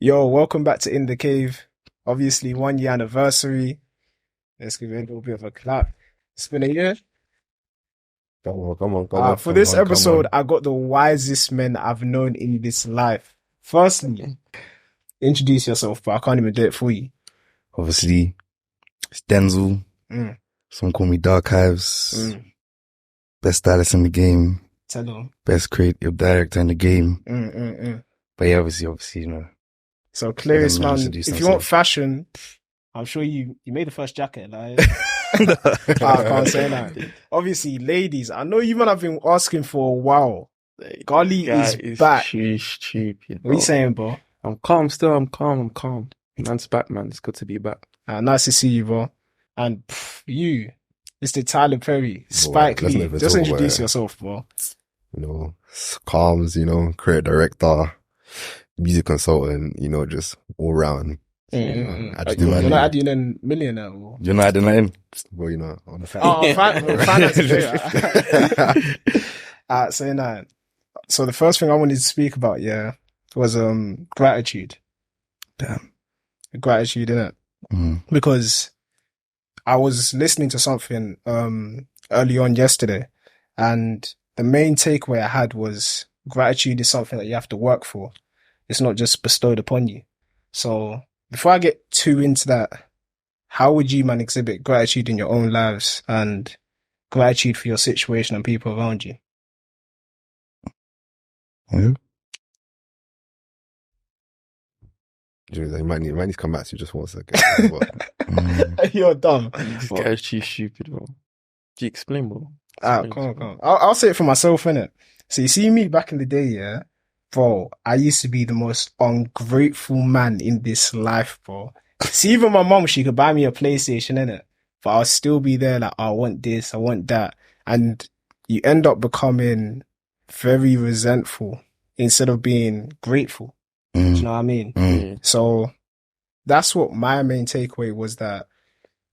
Yo, welcome back to In the Cave. Obviously, 1 year anniversary. Let's give it a little bit of a clap. It's been a year. For this episode, I got the wisest men I've known in this life. Firstly, introduce yourself, but I can't even do it for you. Obviously, it's Denzel. Mm. Some call me the.cave. Best stylist in the game. Tell them. Best creative director in the game. But yeah, obviously, you know. So clearest man, introduce if you want themselves. fashion, I'm sure you made the first jacket. Like, I can't say that. Obviously, ladies, I know you might have been asking for a while. Golly is back. Stupid. What are you saying, bro? I'm calm still. I'm calm. Man's back, man. It's good to be back. Nice to see you, bro. And you, Mr. Tyler Perry, Spike let's Lee. not even Just talk about introduce it. yourself, bro. Calms, creative director, music consultant, just all round. I just do my You're thing. not adding in millionaire, or? You're not adding that in? Well, on the fact. Oh, finance is great. So now, so the first thing I wanted to speak about, was gratitude. Damn. Gratitude, innit? Because I was listening to something early on yesterday, and the main takeaway I had was gratitude is something that you have to work for. It's not just bestowed upon you. So before I get too into that, how would you, man, exhibit gratitude in your own lives and gratitude for your situation and people around you? Yeah. You might need to come back to you just 1 second. You're dumb. This guy's too stupid, bro. Do you explain, bro? Come on. I'll say it for myself, innit? So you see me back in the day, bro, I used to be the most ungrateful man in this life, bro. See, even my mom, she could buy me a PlayStation, innit? But I'll still be there like, I want this, I want that. And you end up becoming very resentful instead of being grateful. Do you know what I mean? Yeah. So that's what my main takeaway was, that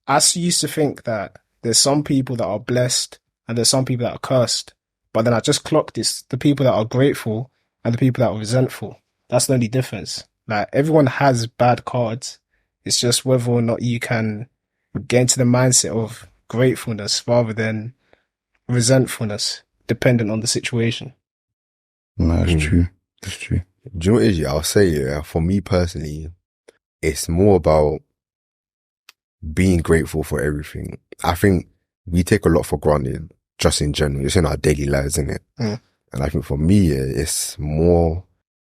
I used to think that there's some people that are blessed and there's some people that are cursed. But then I just clocked this, the people that are grateful and the people that are resentful. That's the only difference. Like, everyone has bad cards. It's just whether or not you can get into the mindset of gratefulness rather than resentfulness, dependent on the situation. No, that's true. That's true. Do you know what it is? I'll say, for me personally, it's more about being grateful for everything. I think we take a lot for granted, just in general, just in our daily lives, innit? Mm. And I think for me, it's more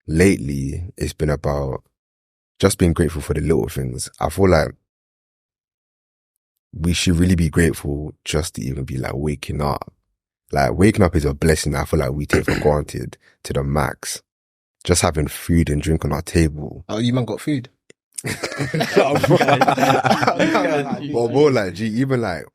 lately, it's been about just being grateful for the little things. I feel like we should really be grateful just to even be like waking up. Like, waking up is a blessing I feel like we take for granted to the max. Just having food and drink on our table. Oh, you man got food? Well, more like, even like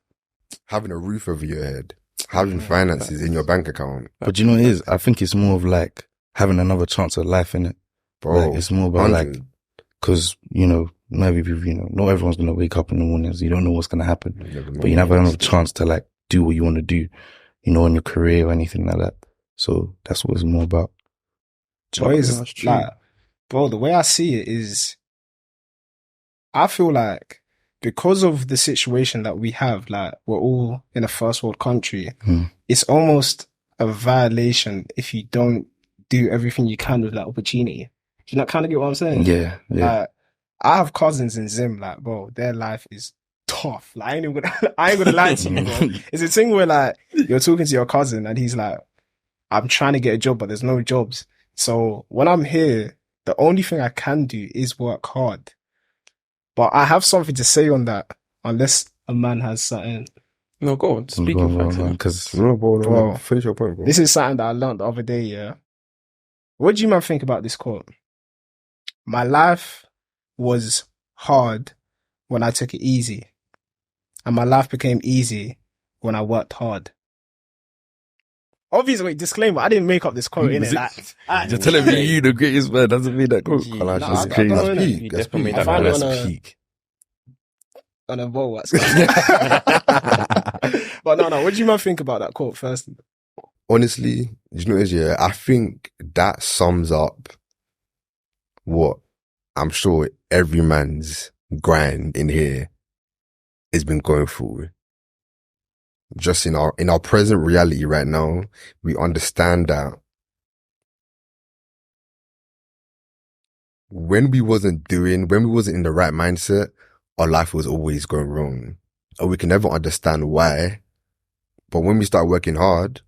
having a roof over your head, having finances in your bank account. But you know what it is? I think it's more of like having another chance at life, innit? Bro, Like, it's more about 100. like, because, not everyone's going to wake up in the mornings. You don't know what's going to happen. But you never have another chance to like do what you want to do, in your career or anything like that. So that's what it's more about. That's true. Like, bro, the way I see it is, I feel like because of the situation that we have, like, we're all in a first world country, it's almost a violation if you don't do everything you can with that opportunity. Do you not kind of get what I'm saying? Yeah. Like, I have cousins in Zim, like, bro, their life is tough. Like, I ain't gonna lie to you, bro. It's a thing where, like, you're talking to your cousin and he's like, I'm trying to get a job, but there's no jobs. So when I'm here, the only thing I can do is work hard. But I have something to say on that, unless a man has something. No, go on. Speak your facts. Because No, finish your point, bro. This is something that I learned the other day, yeah. What do you man think about this quote? My life was hard when I took it easy. And my life became easy when I worked hard. Obviously, wait, disclaimer, I didn't make up this quote, innit? Like, you're telling me you the greatest man doesn't mean that quote. Yeah. Nah, That's that's crazy. peak. You That's definitely peak. made I found it that on a- peak. on a roll, what's But no, what do you man think about that quote first? Honestly, you know what it is, I think that sums up what I'm sure every man's grind in here has been going through. Just in our present reality right now, we understand that when we wasn't in the right mindset, our life was always going wrong. And we can never understand why. But when we start working hard,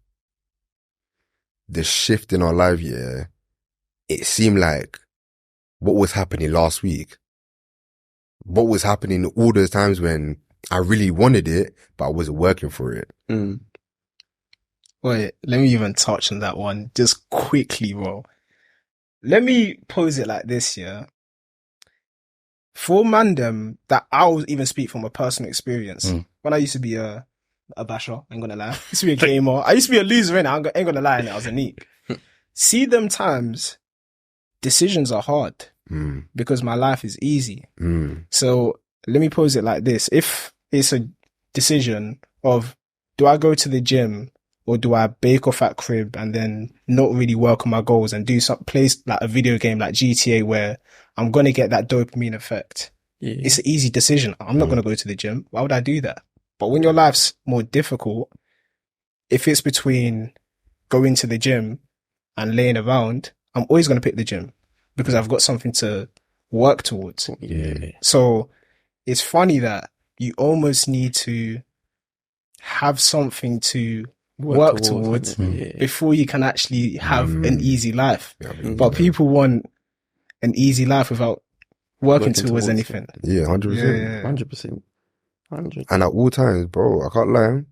the shift in our life, yeah, it seemed like what was happening last week, what was happening all those times when I really wanted it, but I wasn't working for it. Mm. Wait, let me even touch on that one just quickly, bro. Let me pose it like this, yeah. For mandem that I'll even speak from a personal experience. When I used to be a basher, I ain't gonna lie. I used to be a gamer. I used to be a loser, innit? I ain't gonna lie, innit? I was a neat. See them times, decisions are hard because my life is easy. So let me pose it like this. If it's a decision of, do I go to the gym or do I bake off at crib and then not really work on my goals and do some place like a video game like GTA where I'm going to get that dopamine effect? Yeah. It's an easy decision. I'm not going to go to the gym. Why would I do that? But when your life's more difficult, if it's between going to the gym and laying around, I'm always going to pick the gym because I've got something to work towards. Yeah. So it's funny that you almost need to have something to work towards before you can actually have an easy life. But people want an easy life without working towards anything. Yeah, 100%. 100%. 100. And at all times, bro, I can't lie.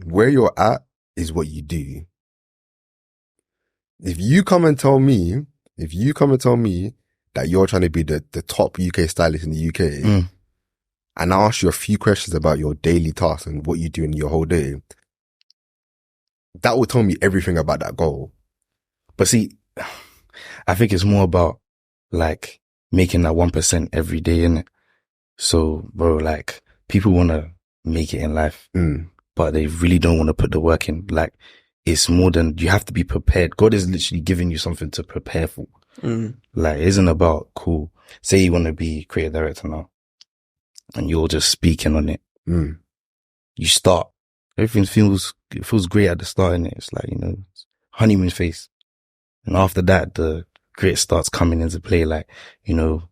Where you're at is what you do. If you come and tell me that you're trying to be the top UK stylist in the UK, and I ask you a few questions about your daily tasks and what you do in your whole day, that will tell me everything about that goal. But see, I think it's more about like making that 1% every day, innit? So, bro, like people want to make it in life, but they really don't want to put the work in. Like it's more than, you have to be prepared. God is literally giving you something to prepare for. Like it isn't about, cool, say you want to be creative director now and you're just speaking on it. You start, everything feels great at the start, innit? It's like, you know, honeymoon phase. And after that, the grit starts coming into play. Like, you know,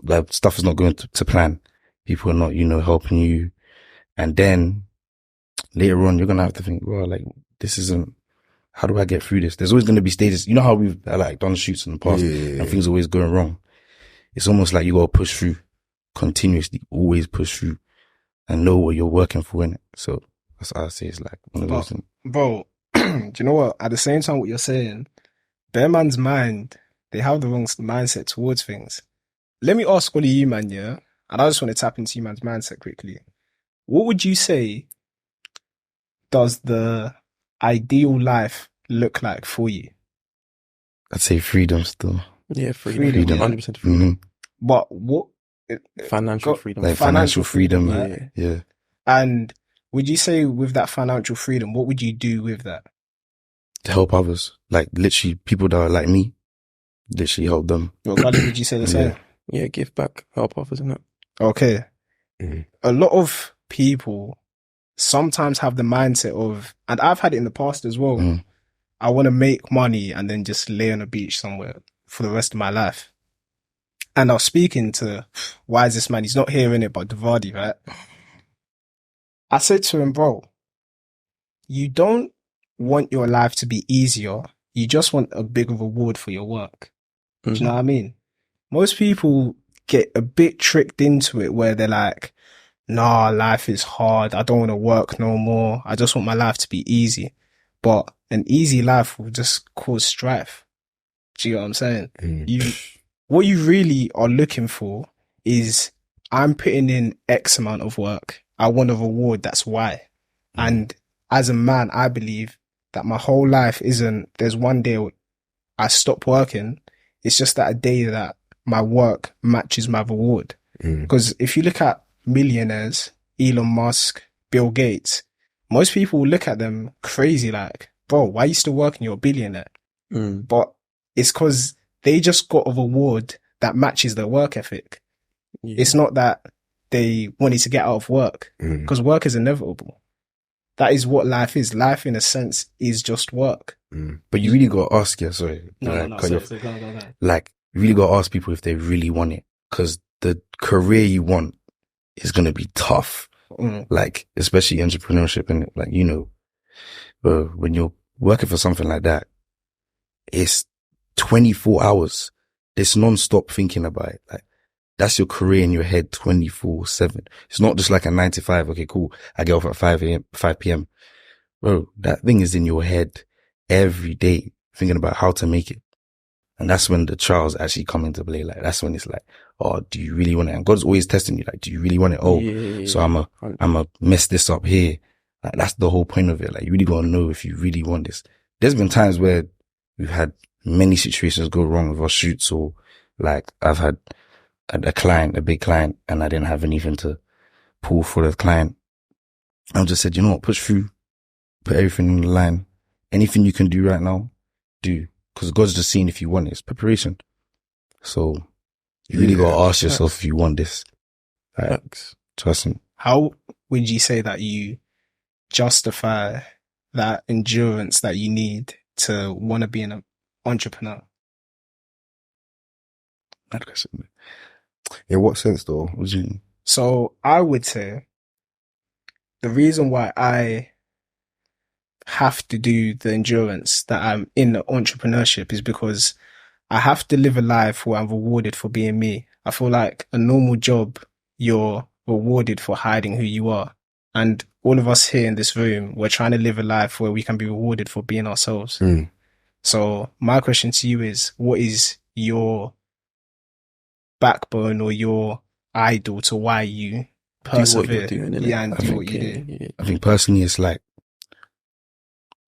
like, stuff is not going to plan. People are not, you know, helping you. And then later on, you're going to have to think, well, like, this isn't, how do I get through this? There's always going to be stages. You know how we've like done shoots in the past and things are always going wrong. It's almost like you got to push through continuously, always push through and know what you're working for in it. So that's what I say. It's like one of those things. Bro, do you know what? At the same time, what you're saying, bear man's mind, they have the wrong mindset towards things. Let me ask all of you, man, yeah? And I just want to tap into you man's mindset quickly. What would you say does the ideal life look like for you? I'd say freedom still. Yeah, freedom. 100% freedom. Mm-hmm. But what? Financial freedom. Like financial freedom, right? Yeah. And would you say with that financial freedom, what would you do with that? To help others. Like literally people that are like me, literally help them. Well, Khalid, would you say the same? Yeah, give back, help others, innit? Okay. A lot of people sometimes have the mindset of, and I've had it in the past as well, I want to make money and then just lay on a beach somewhere for the rest of my life. And I was speaking to, why is this man? He's not hearing it, but Davadi, right? I said to him, bro, you don't want your life to be easier. You just want a bigger reward for your work. Do you know what I mean? Most people get a bit tricked into it where they're like, nah, life is hard. I don't want to work no more. I just want my life to be easy. But an easy life will just cause strife. Do you know what I'm saying? What you really are looking for is, I'm putting in X amount of work. I want a reward. That's why. And as a man, I believe that my whole life isn't, there's one day I stop working. It's just that a day that my work matches my reward. Because if you look at millionaires, Elon Musk, Bill Gates, most people will look at them crazy like, bro, why are you still working? You're a billionaire. But it's because they just got a reward that matches their work ethic. Yeah. It's not that they wanted to get out of work, because work is inevitable. That is what life is. Life, in a sense, is just work. But you really got to ask, sorry. Like, you really got to ask people if they really want it. Because the career you want is going to be tough. Like, especially entrepreneurship and, like, you know, when you're working for something like that, it's 24 hours. It's non-stop thinking about it. Like, that's your career in your head 24/7. It's not just like a 9 to 5. Okay, cool. I get off at 5 p.m. Bro, that thing is in your head every day, thinking about how to make it. And that's when the trials actually come into play. Like, that's when it's like, oh, do you really want it? And God's always testing you. Like, do you really want it? Oh, so I'm a mess this up here. Like, that's the whole point of it. Like, you really got to know if you really want this. There's been times where we've had many situations go wrong with our shoots, or like I've had a big client, and I didn't have anything to pull for the client. I just said, you know what, push through, put everything on the line. Anything you can do right now, do. Because God's just seeing if you want it. It's preparation. So you really got to ask yourself if you want this. Like, trust me. How would you say that you justify that endurance that you need to want to be an entrepreneur? Bad question. In what sense, though? What do you mean? So I would say the reason why I have to do the endurance that I'm in the entrepreneurship is because I have to live a life where I'm rewarded for being me. I feel like a normal job, you're rewarded for hiding who you are. And all of us here in this room, we're trying to live a life where we can be rewarded for being ourselves. So my question to you is, what is your backbone or your idol to why you persevere? Do what you're doing, yeah, and do what you do. Yeah. I think personally, it's like,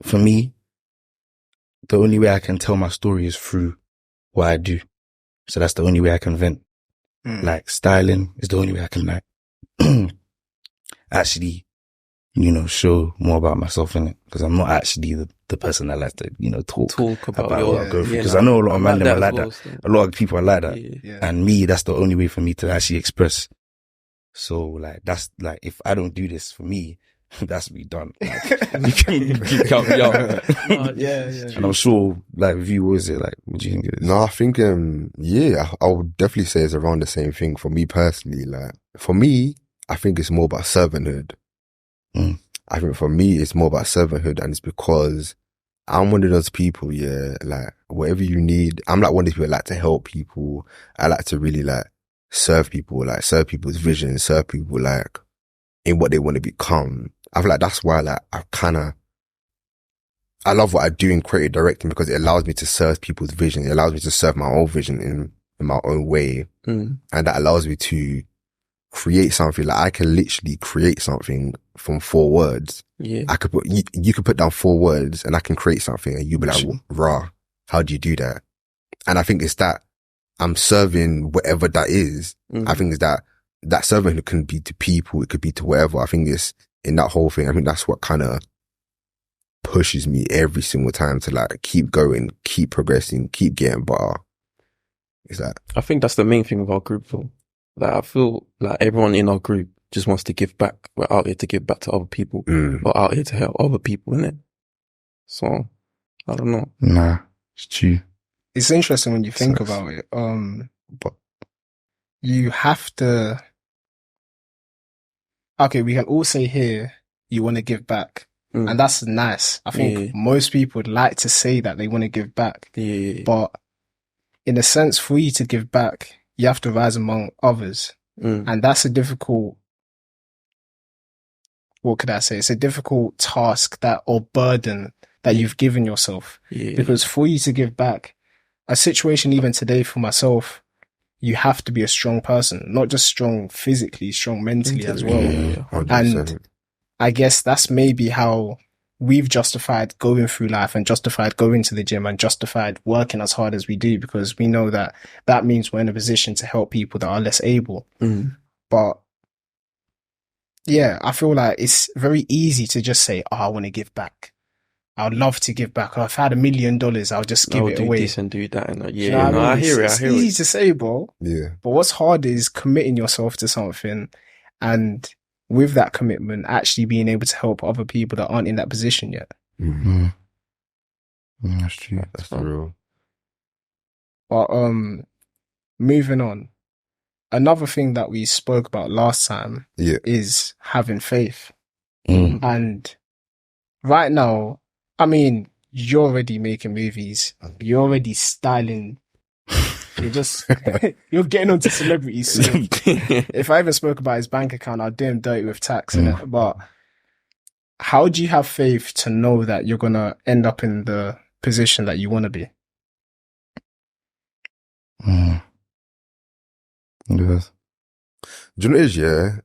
for me, the only way I can tell my story is through what I do. So that's the only way I can vent. Like, styling is the only way I can, like, actually, you know, show more about myself in it. Because I'm not actually the person that likes to, you know, talk about what I go through. Because I know a lot of men are like that. A lot of people are like that. Yeah. And me, that's the only way for me to actually express. So, like, that's like, if I don't do this for me, that's me done. Like, you can count me out. Yeah. And I'm sure, like, with you, what is it? Like, what do you think it is? No, I think, I would definitely say it's around the same thing for me personally. Like, for me, I think it's more about servanthood. I think for me, it's more about servanthood, and it's because I'm one of those people, like, whatever you need, I'm like one of those people that like to help people. I like to really, like, serve people, like, serve people's vision, serve people, like, in what they want to become. I feel like that's why, like, I love what I do in creative directing, because it allows me to serve people's vision. It allows me to serve my own vision in my own way. And that allows me to create something. Like, I can literally create something from 4 words. Yeah. I could you could put down 4 words and I can create something, and you'll be like, rah, how do you do that? And I think it's that I'm serving whatever that is. I think it's that servant can be to people, it could be to whatever. I think it's in that whole thing. I think that's what kind of pushes me every single time to, like, keep going, keep progressing, keep getting better. Is that? I think that's the main thing with our group, though. Like, I feel like everyone in our group just wants to give back. We're out here to give back to other people. We're out here to help other people, innit? So, I don't know. Nah, it's true. It's interesting when you think about it. But you have to. Okay, we can all say here you want to give back, and that's nice. I think most people would like to say that they want to give back. But in a sense, for you to give back, you have to rise among others, and that's a difficult. What could I say? It's a difficult task or burden that you've given yourself. Because for you to give back, a situation even today for myself, you have to be a strong person, not just strong physically, strong mentally as well. And I guess that's maybe how we've justified going through life and justified going to the gym and justified working as hard as we do, because we know that that means we're in a position to help people that are less able. But yeah, I feel like it's very easy to just say, oh, I want to give back. I'd love to give back. If I had $1 million, I'll just give I'll it do away. this and do that. And Do you yeah, know no, what I I mean? hear it. I It's hear easy it. to say, bro. Yeah. But what's hard is committing yourself to something, and with that commitment, actually being able to help other people that aren't in that position yet. Mm. That's true. That's fun. real. But moving on. Another thing that we spoke about last time Yeah. is having faith. Mm. And right now, I mean, you're already making movies. You're already styling. You're just, you're getting onto celebrities soon. If I even spoke about his bank account, I'd do him dirty with tax in it. But how do you have faith to know that you're going to end up in the position that you want to be? Yes. Do you know what it is, yeah?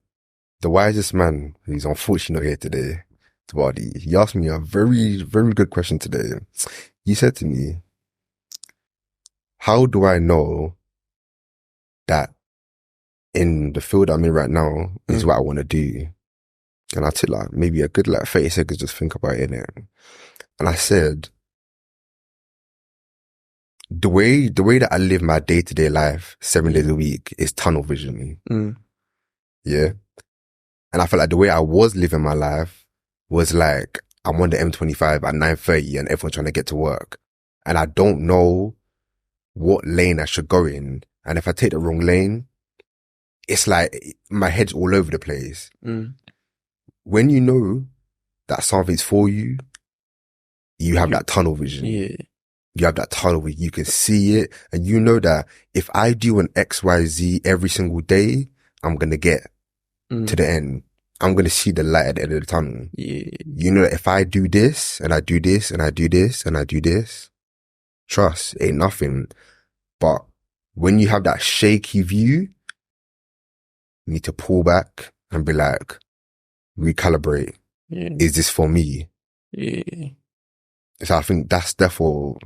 The wisest man, who's unfortunately not here today, Tabadi, he asked me a very, very good question today. He said to me, how do I know that in the field I'm in right now is what I want to do? And I took like maybe a good 30 seconds just think about it, innit? And I said, the way that I live my day-to-day life 7 days a week is tunnel vision. Yeah. And I felt like the way I was living my life was like, I'm on the M25 at 9:30 and everyone's trying to get to work. And I don't know what lane I should go in. And if I take the wrong lane, it's like my head's all over the place. When you know that something's for you, you have that tunnel vision. Yeah. You have that tunnel where you can see it, and you know that if I do an XYZ every single day, I'm going to get to the end. I'm going to see the light at the end of the tunnel. Yeah. You know that if I do this and I do this and I do this and I do this, trust, ain't nothing. But when you have that shaky view, you need to pull back and be like, recalibrate. Yeah. Is this for me? Yeah. So I think that's therefore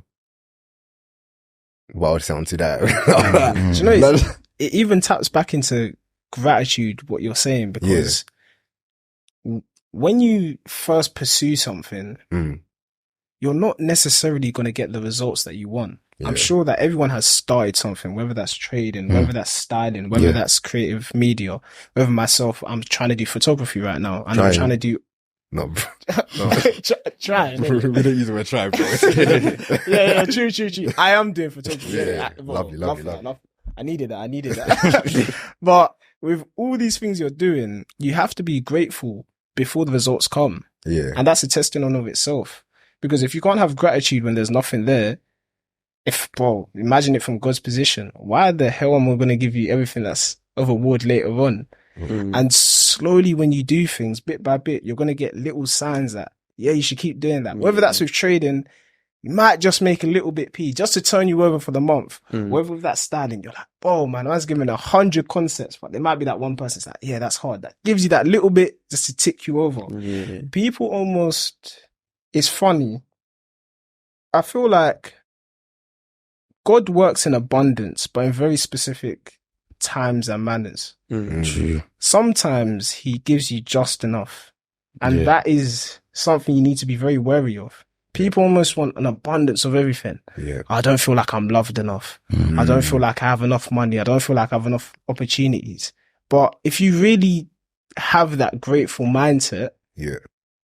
what I would sound to that. Do you know, it even taps back into gratitude, what you're saying, because when you first pursue something, you're not necessarily going to get the results that you want. Yeah. I'm sure that everyone has started something, whether that's trading, whether that's styling, whether that's creative media, whether myself, I'm trying to do photography right now, and I'm trying to do No, trying. we don't use the word try, bro. yeah, true. I am doing photography. Yeah. Lovely. I needed that. But with all these things you're doing, you have to be grateful before the results come. Yeah. And that's a testimony of itself. Because if you can't have gratitude when there's nothing there, imagine it from God's position. Why the hell am I going to give you everything that's of award later on? And slowly when you do things bit by bit, you're going to get little signs that, yeah, you should keep doing that. Whether that's with trading, you might just make a little bit P just to turn you over for the month. Whether with that styling, you're like, oh man, I was giving 100 concepts, but there might be that one person that's like, yeah, that's hard. That gives you that little bit just to tick you over. Yeah. People almost, it's funny. I feel like God works in abundance, but in very specific times and manners. True. Sometimes he gives you just enough. And that is something you need to be very wary of. People almost want an abundance of everything. Yeah. I don't feel like I'm loved enough. I don't feel like I have enough money. I don't feel like I have enough opportunities. But if you really have that grateful mindset,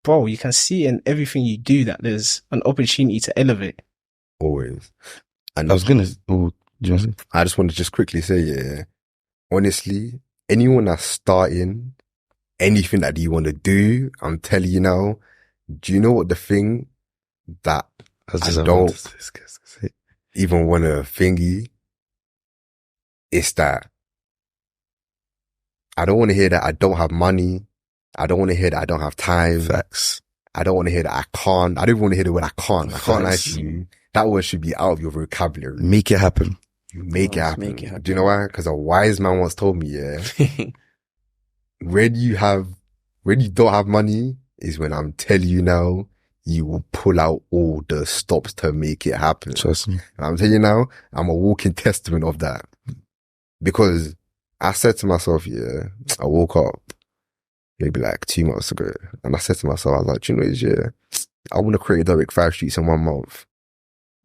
bro, you can see in everything you do that there's an opportunity to elevate. Always. And I was gonna. Oh, do you want to say? I just want to just quickly say, honestly, anyone that's starting anything that you want to do, I'm telling you now, do you know what the thing that I don't even want to thingy is that I don't want to hear that I don't have money. I don't want to hear that I don't have time. Facts. I don't want to hear that I can't. I don't want to hear the word I can't. I can't lie Facts. to you. That word should be out of your vocabulary. Make it happen. You make it Yes, happen. make it happen. Do you know why? Because a wise man once told me, when you don't have money is when I'm telling you now, you will pull out all the stops to make it happen. Trust me. And I'm telling you now, I'm a walking testament of that. Because I said to myself, I woke up maybe like 2 months ago and I said to myself, I was like, do you know, I want to create a direct 5 streets in 1 month.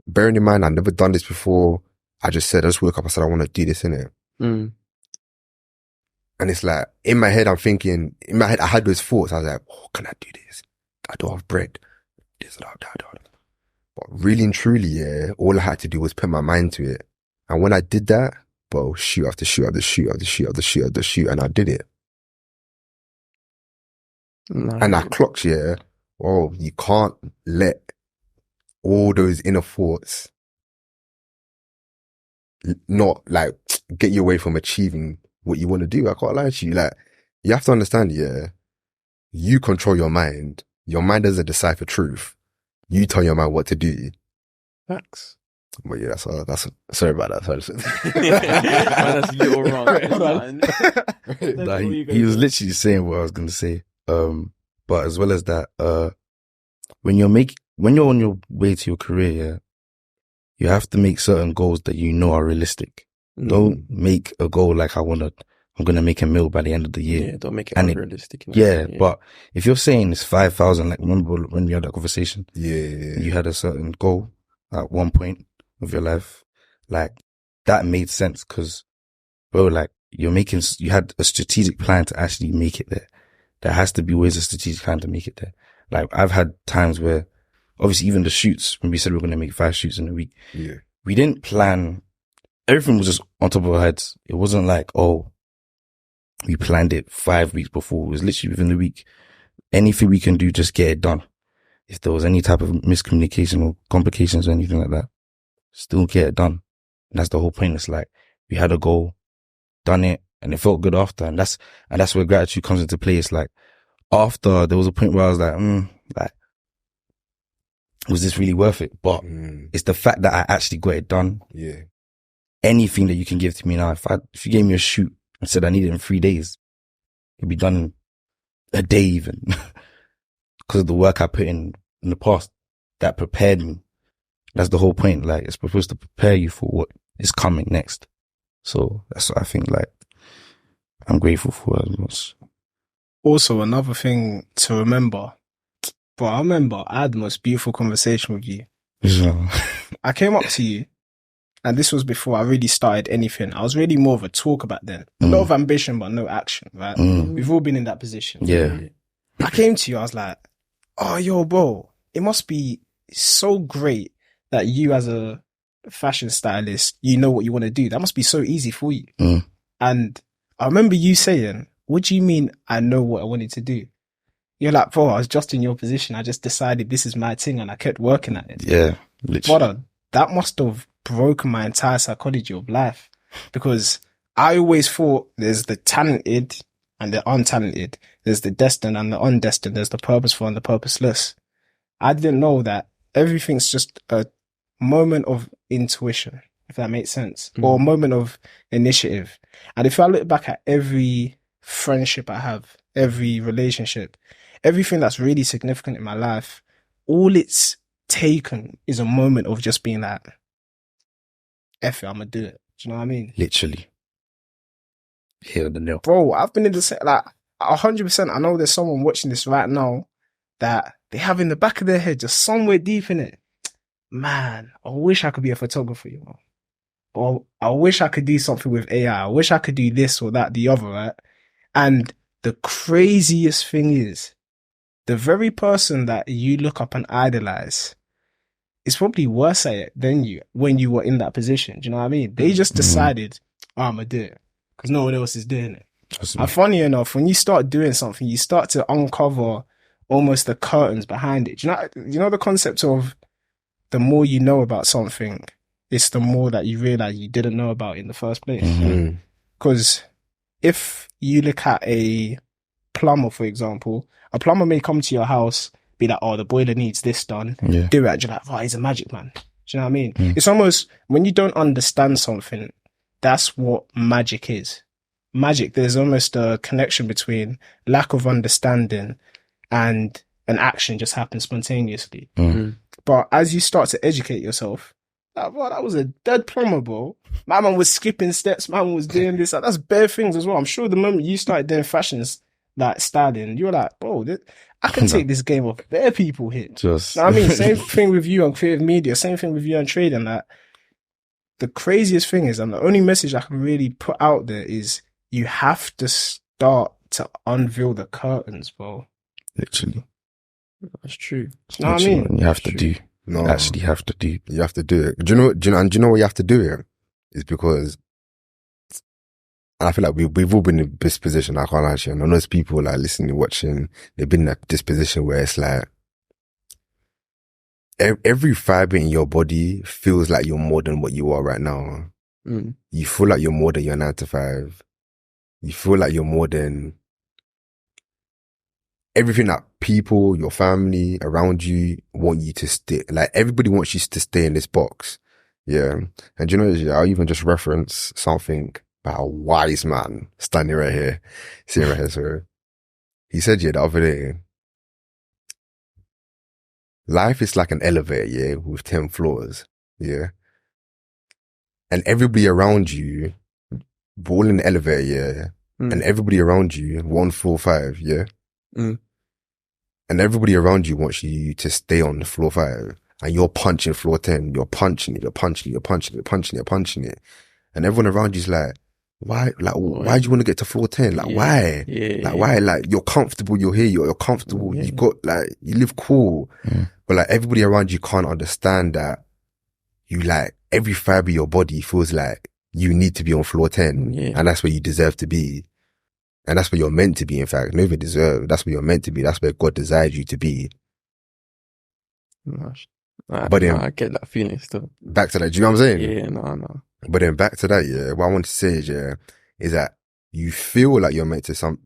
Bearing in mind, I've never done this before. I just woke up, I said, I want to do this, innit? Mm. And it's like, in my head, I had those thoughts. I was like, oh, can I do this? I don't have bread. This, that. But really and truly, yeah, all I had to do was put my mind to it. And when I did that, bro, shoot after shoot after shoot after shoot after shoot after shoot, and I did it. No. And I clocked, yeah, oh, you can't let all those inner thoughts not like get you away from achieving what you want to do. I can't lie to you. Like, you have to understand, yeah, you control your mind. Your mind doesn't decipher truth. You tell your mind what to do. Facts. But yeah, that's sorry about that. That's you're wrong. Nah, he was literally saying what I was going to say. But as well as that, when you're on your way to your career, yeah, you have to make certain goals that you know are realistic. Don't make a goal like I'm going to make a meal by the end of the year. Yeah, don't make it And unrealistic. Yeah, but if you're saying it's 5,000, like remember when we had that conversation? Yeah. You had a certain goal at one point of your life. Like, that made sense because, bro, like, you had a strategic plan to actually make it there. There has to be always a strategic plan to make it there. Like, I've had times where, obviously, even the shoots, when we said we were going to make 5 shoots in a week, Yeah. we didn't plan. Everything was just on top of our heads. It wasn't like, oh, we planned it 5 weeks before. It was literally within the week. Anything we can do, just get it done. If there was any type of miscommunication or complications or anything like that, still get it done. And that's the whole point. It's like, we had a goal, done it, and it felt good after. And that's where gratitude comes into play. It's like, after, there was a point where I was like, was this really worth it? But it's the fact that I actually got it done. Yeah. Anything that you can give to me now, if you gave me a shoot and said I need it in 3 days, it'd be done in a day even. Because of the work I put in the past that prepared me. That's the whole point. Like, it's supposed to prepare you for what is coming next. So that's what I think, like, I'm grateful for as much. Also, another thing to remember, but I remember I had the most beautiful conversation with you. I came up to you, and this was before I really started anything. I was really more of a talker back then. A lot of ambition, but no action, right? We've all been in that position. Yeah. I came to you, I was like, oh, yo, bro, it must be so great that you as a fashion stylist, you know what you want to do. That must be so easy for you. And I remember you saying, what do you mean I know what I wanted to do? You're like, bro, I was just in your position. I just decided this is my thing and I kept working at it. Yeah, literally. Brother, that must have broken my entire psychology of life, because I always thought there's the talented and the untalented. There's the destined and the undestined. There's the purposeful and the purposeless. I didn't know that everything's just a moment of intuition, if that makes sense, or a moment of initiative. And if I look back at every friendship I have, every relationship, everything that's really significant in my life, all it's taken is a moment of just being like, F it, I'm gonna do it. Do you know what I mean? Literally. Hit the nail. Bro, I've been in the same, like, 100%. I know there's someone watching this right now that they have in the back of their head, just somewhere deep in it, man, I wish I could be a photographer, you know. Or I wish I could do something with AI. I wish I could do this or that, the other, right? And the craziest thing is, the very person that you look up and idolize is probably worse at it than you when you were in that position. Do you know what I mean? They just decided, oh, I'm going to do it because no one else is doing it. And funny enough, when you start doing something, you start to uncover almost the curtains behind it. Do you know the concept of the more you know about something, it's the more that you realize you didn't know about it in the first place. Because if you look at a plumber, for example, a plumber may come to your house, be like, oh, the boiler needs this done. Yeah. Do it. You're like, oh, he's a magic man. Do you know what I mean? It's almost, when you don't understand something, that's what magic is. Magic, there's almost a connection between lack of understanding and an action just happens spontaneously. But as you start to educate yourself, like, bro, that was a dead plumber, bro. My man was skipping steps. My man was doing this. Like, that's bare things as well. I'm sure the moment you started doing fashions, like styling, you're like, bro, I can take this game off bare people here. Just, Know what I mean, same thing with you on creative media, same thing with you on trading. Like, the craziest thing is, and the only message I can really put out there is, you have to start to unveil the curtains, bro. literally. That's true. Know what I Literally, mean? you have to do. No, Actually have to do. you have to do it. Do you know what you have to do here? It's because I feel like we've all been in this position. I can't actually. And I know there's people like listening, watching. They've been in this position where it's like every fiber in your body feels like you're more than what you are right now. Mm. You feel like you're more than your 9 to 5. You feel like you're more than everything that people, your family around you want you to stay. Like, everybody wants you to stay in this box. Yeah. And you know, I'll even just reference something about a wise man standing right here, sitting right here. So he said, the other day, life is like an elevator, yeah, with 10 floors. Yeah. And everybody around you, we're all in the elevator, yeah. And everybody around you, 1 floor 5, yeah. Mm. And everybody around you wants you to stay on the floor 5. And you're punching floor 10. You're punching it. And everyone around you's like, why? Like, why do you want to get to floor 10? Like, why? Yeah. Like, why? Like, you're comfortable. You're here. You're comfortable. Yeah. You got, like, you live cool. Mm. But like, everybody around you can't understand that you, like, every fiber of your body feels like you need to be on floor 10. Yeah. And that's where you deserve to be. And that's where you're meant to be, in fact. Not even deserve. That's where you're meant to be. That's where God desired you to be. But then, I get that feeling still. back to that, do you know what I'm saying? Yeah, no. But then back to that, yeah, what I want to say is that you feel like you're meant to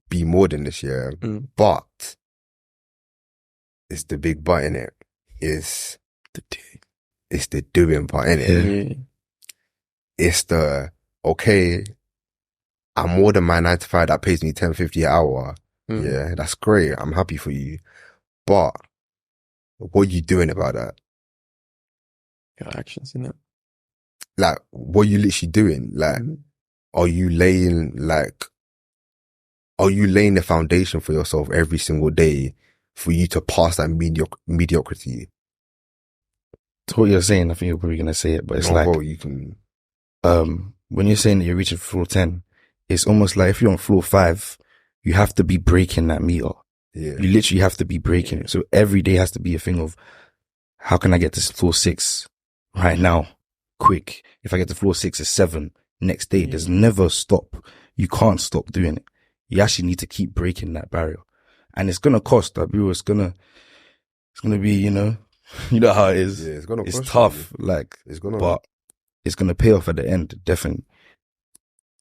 be more than this, yeah, but it's the big but in it. It's the doing part in it. Yeah. It's the, okay, I'm more than my 9 to 5 that pays me 10.50 an hour. Yeah, that's great. I'm happy for you. But what are you doing about that? Your actions in it. Like, what are you literally doing? Like, are you laying the foundation for yourself every single day for you to pass that mediocrity? To what you're saying, I think you're probably going to say it, but it's No, like, bro, you can. when you're saying that you're reaching floor 10, it's almost like if you're on floor 5, you have to be breaking that meter. Yeah. You literally have to be breaking it. So every day has to be a thing of, how can I get to floor 6 right now? Quick. If I get to floor 6, it's 7. Next day, there's never stop. You can't stop doing it. You actually need to keep breaking that barrier. And it's going to cost, it's going to be, you know how it is. Yeah, it's going to cost. It's tough, you. like, It's going to, but it's going to pay off at the end, definitely.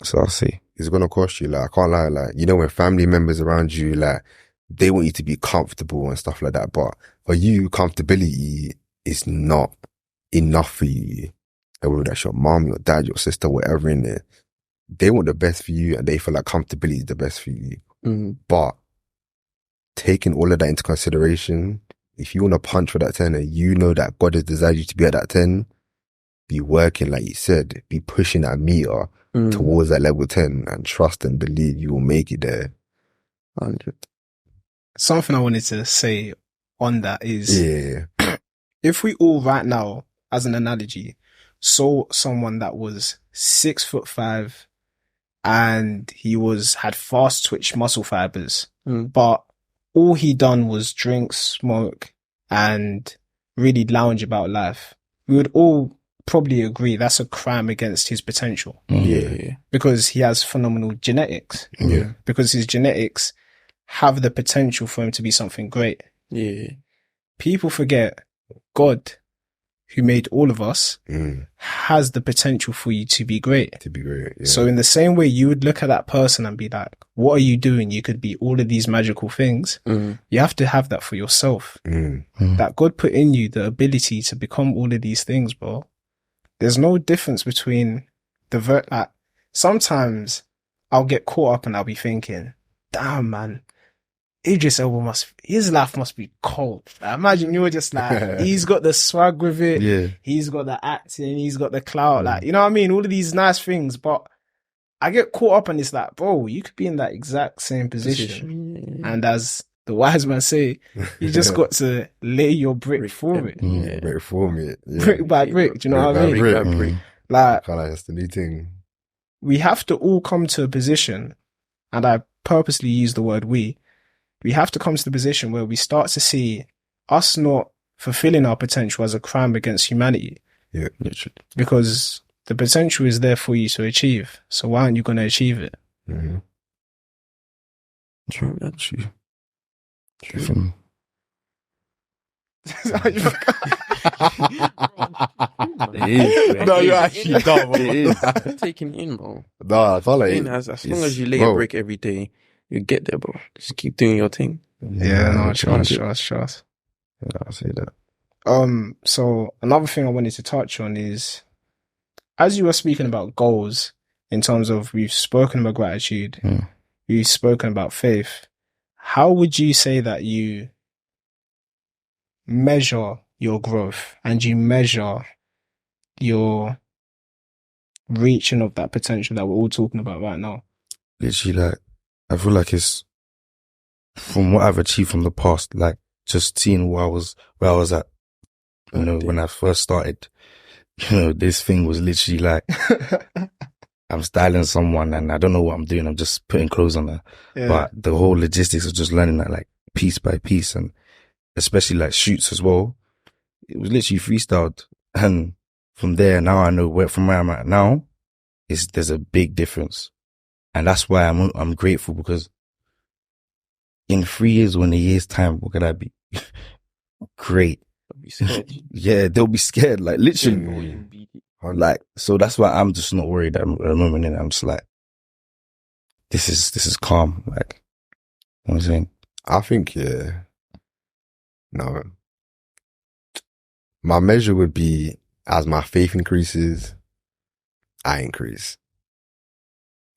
So I'll say. It's going to cost you. Like, I can't lie. Like, you know, when family members around you, like, they want you to be comfortable and stuff like that. But for you, comfortability is not enough for you. Like, whether that's your mom, your dad, your sister, whatever in there, they want the best for you and they feel like comfortability is the best for you. But taking all of that into consideration, if you want to punch for that 10 and you know that God has desired you to be at that 10, be working, like you said, be pushing that meter towards that level 10 and trust and believe you will make it there. 100. Something I wanted to say on that is, Yeah. if we all right now, as an analogy, saw someone that was 6'5" and he had fast twitch muscle fibers, but all he done was drink, smoke, and really lounge about life, we would all probably agree that's a crime against his potential. Yeah. Because he has phenomenal genetics. Yeah. Because his genetics have the potential for him to be something great. Yeah. People forget God, who made all of us, has the potential for you to be great. To be great. Yeah. So in the same way you would look at that person and be like, what are you doing? You could be all of these magical things. You have to have that for yourself. That God put in you the ability to become all of these things, bro. There's no difference between sometimes I'll get caught up and I'll be thinking, damn, man, Idris Elba his life must be cold. Like, imagine you're just like, he's got the swag with it. Yeah. He's got the acting. He's got the clout. Like, you know what I mean? All of these nice things, but I get caught up and it's like, bro, you could be in that exact same position. And as the wise man say, you just got to lay your brick for it. Brick for me. Yeah. Brick by brick. Do you know what I mean? Brick by brick. Like, that's the new thing. we have to all come to a position, and I purposely use the word we have to come to the position where we start to see us not fulfilling our potential as a crime against humanity. Yeah. Literally. Because the potential is there for you to achieve. So why aren't you going to achieve it? Mm-hmm. True. From No, you're actually dumb. Taking it in, bro. No, I feel like As long as you lay a brick every day, you get there, bro. Just keep doing your thing. Trust. Yeah, I'll say that. So another thing I wanted to touch on is, as you were speaking about goals, in terms of we've spoken about gratitude, we've spoken about faith. How would you say that you measure your growth and you measure your reaching of that potential that we're all talking about right now? Literally, like, I feel like it's from what I've achieved from the past, like just seeing where I was at, you know, when I first started, you know, this thing was literally like, I'm styling someone and I don't know what I'm doing. I'm just putting clothes on her. Yeah. But the whole logistics of just learning that, like, piece by piece, and especially like shoots as well. It was literally freestyled. And from there, now I know from where I'm at now, there's a big difference. And that's why I'm grateful, because in 3 years or in a year's time, what could I be? Great. They'll be scared. Yeah, they'll be scared. Like, literally. Like, so that's why I'm just not worried at the moment. And I'm just like, this is calm. Like, you know what I'm saying? I think, yeah. No. My measure would be, as my faith increases, I increase.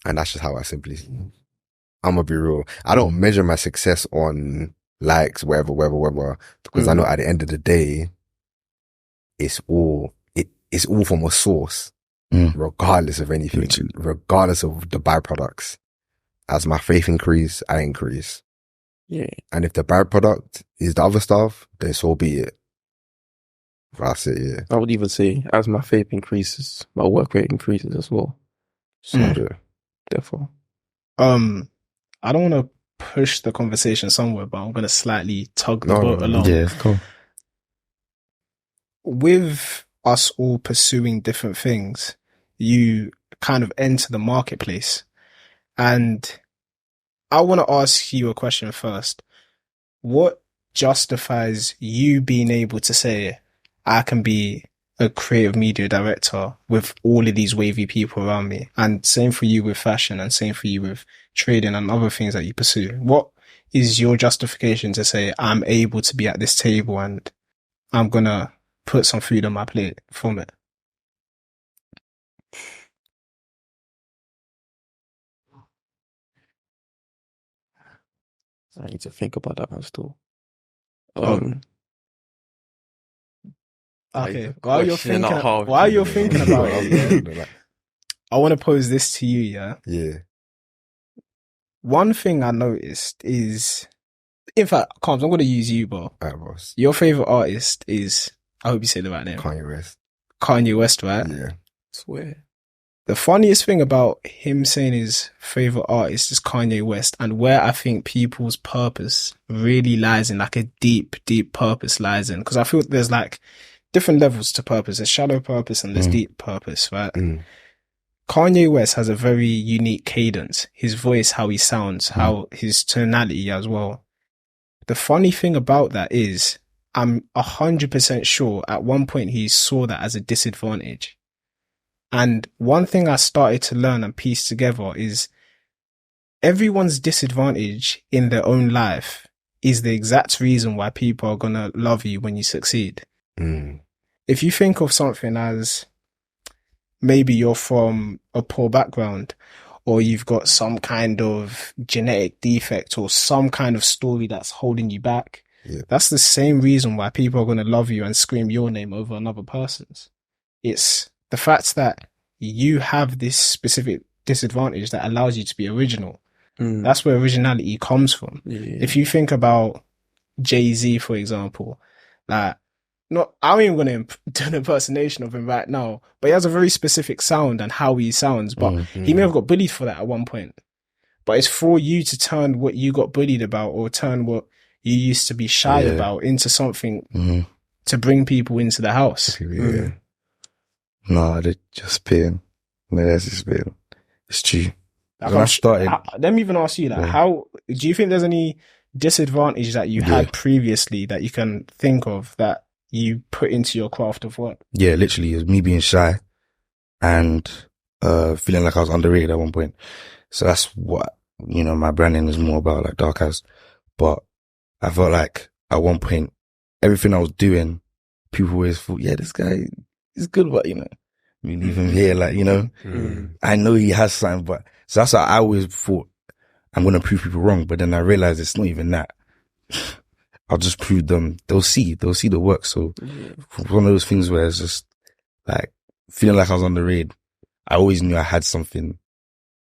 And that's just how I simply, I'm gonna be real. I don't measure my success on likes, whatever, because I know at the end of the day, it's all from a source, regardless of anything, regardless of the byproducts. As my faith increase, I increase. Yeah. And if the byproduct is the other stuff, then so be it. That's it, yeah. I would even say, as my faith increases, my work rate increases as well. So, therefore. I don't want to push the conversation somewhere, but I'm going to slightly tug the boat along. Yeah, cool. With us all pursuing different things, you kind of enter the marketplace. And I want to ask you a question first. What justifies you being able to say, I can be a creative media director with all of these wavy people around me? And same for you with fashion, and same for you with trading and other things that you pursue. What is your justification to say, I'm able to be at this table and I'm going to put some food on my plate from it? I need to think about that one still. Okay, while you're thinking about it, I want to pose this to you, yeah? Yeah. One thing I noticed is, in fact, Combs, I'm going to use you, bro. Alright, boss. Your favorite artist is, I hope you say the right name. Kanye West, right? Yeah. Swear. The funniest thing about him saying his favorite artist is Kanye West, and where I think people's purpose really lies in, like a deep, deep purpose lies in, because I feel there's like different levels to purpose. There's shallow purpose and there's deep purpose, right? Kanye West has a very unique cadence. His voice, how he sounds, how his tonality as well. The funny thing about that is, I'm 100% sure at one point he saw that as a disadvantage. And one thing I started to learn and piece together is everyone's disadvantage in their own life is the exact reason why people are going to love you when you succeed. If you think of something as maybe you're from a poor background, or you've got some kind of genetic defect or some kind of story that's holding you back, that's the same reason why people are going to love you and scream your name over another person's. It's the fact that you have this specific disadvantage that allows you to be original. Mm. That's where originality comes from. Yeah. If you think about Jay-Z, for example, like, I'm even going to do an impersonation of him right now, but he has a very specific sound and how he sounds, but he may have got bullied for that at one point. But it's for you to turn what you got bullied about or turn what you used to be shy about into something to bring people into the house. Yeah. No, they're just pain. No, that's just pain. It's true. Like, When I started, let me even ask you, like, how do you think there's any disadvantage that you had previously that you can think of that you put into your craft of work? yeah, literally, it was me being shy and feeling like I was underrated at one point. So that's what, you know, my branding is more about, like Dark House. But I felt like at one point, everything I was doing, people always thought, yeah, this guy is good, but, you know, we leave him here, like, you know, I know he has something, but so that's why I always thought I'm going to prove people wrong. But then I realized it's not even that. I'll just prove them. They'll see the work. So one of those things where it's just like feeling like I was on the raid. I always knew I had something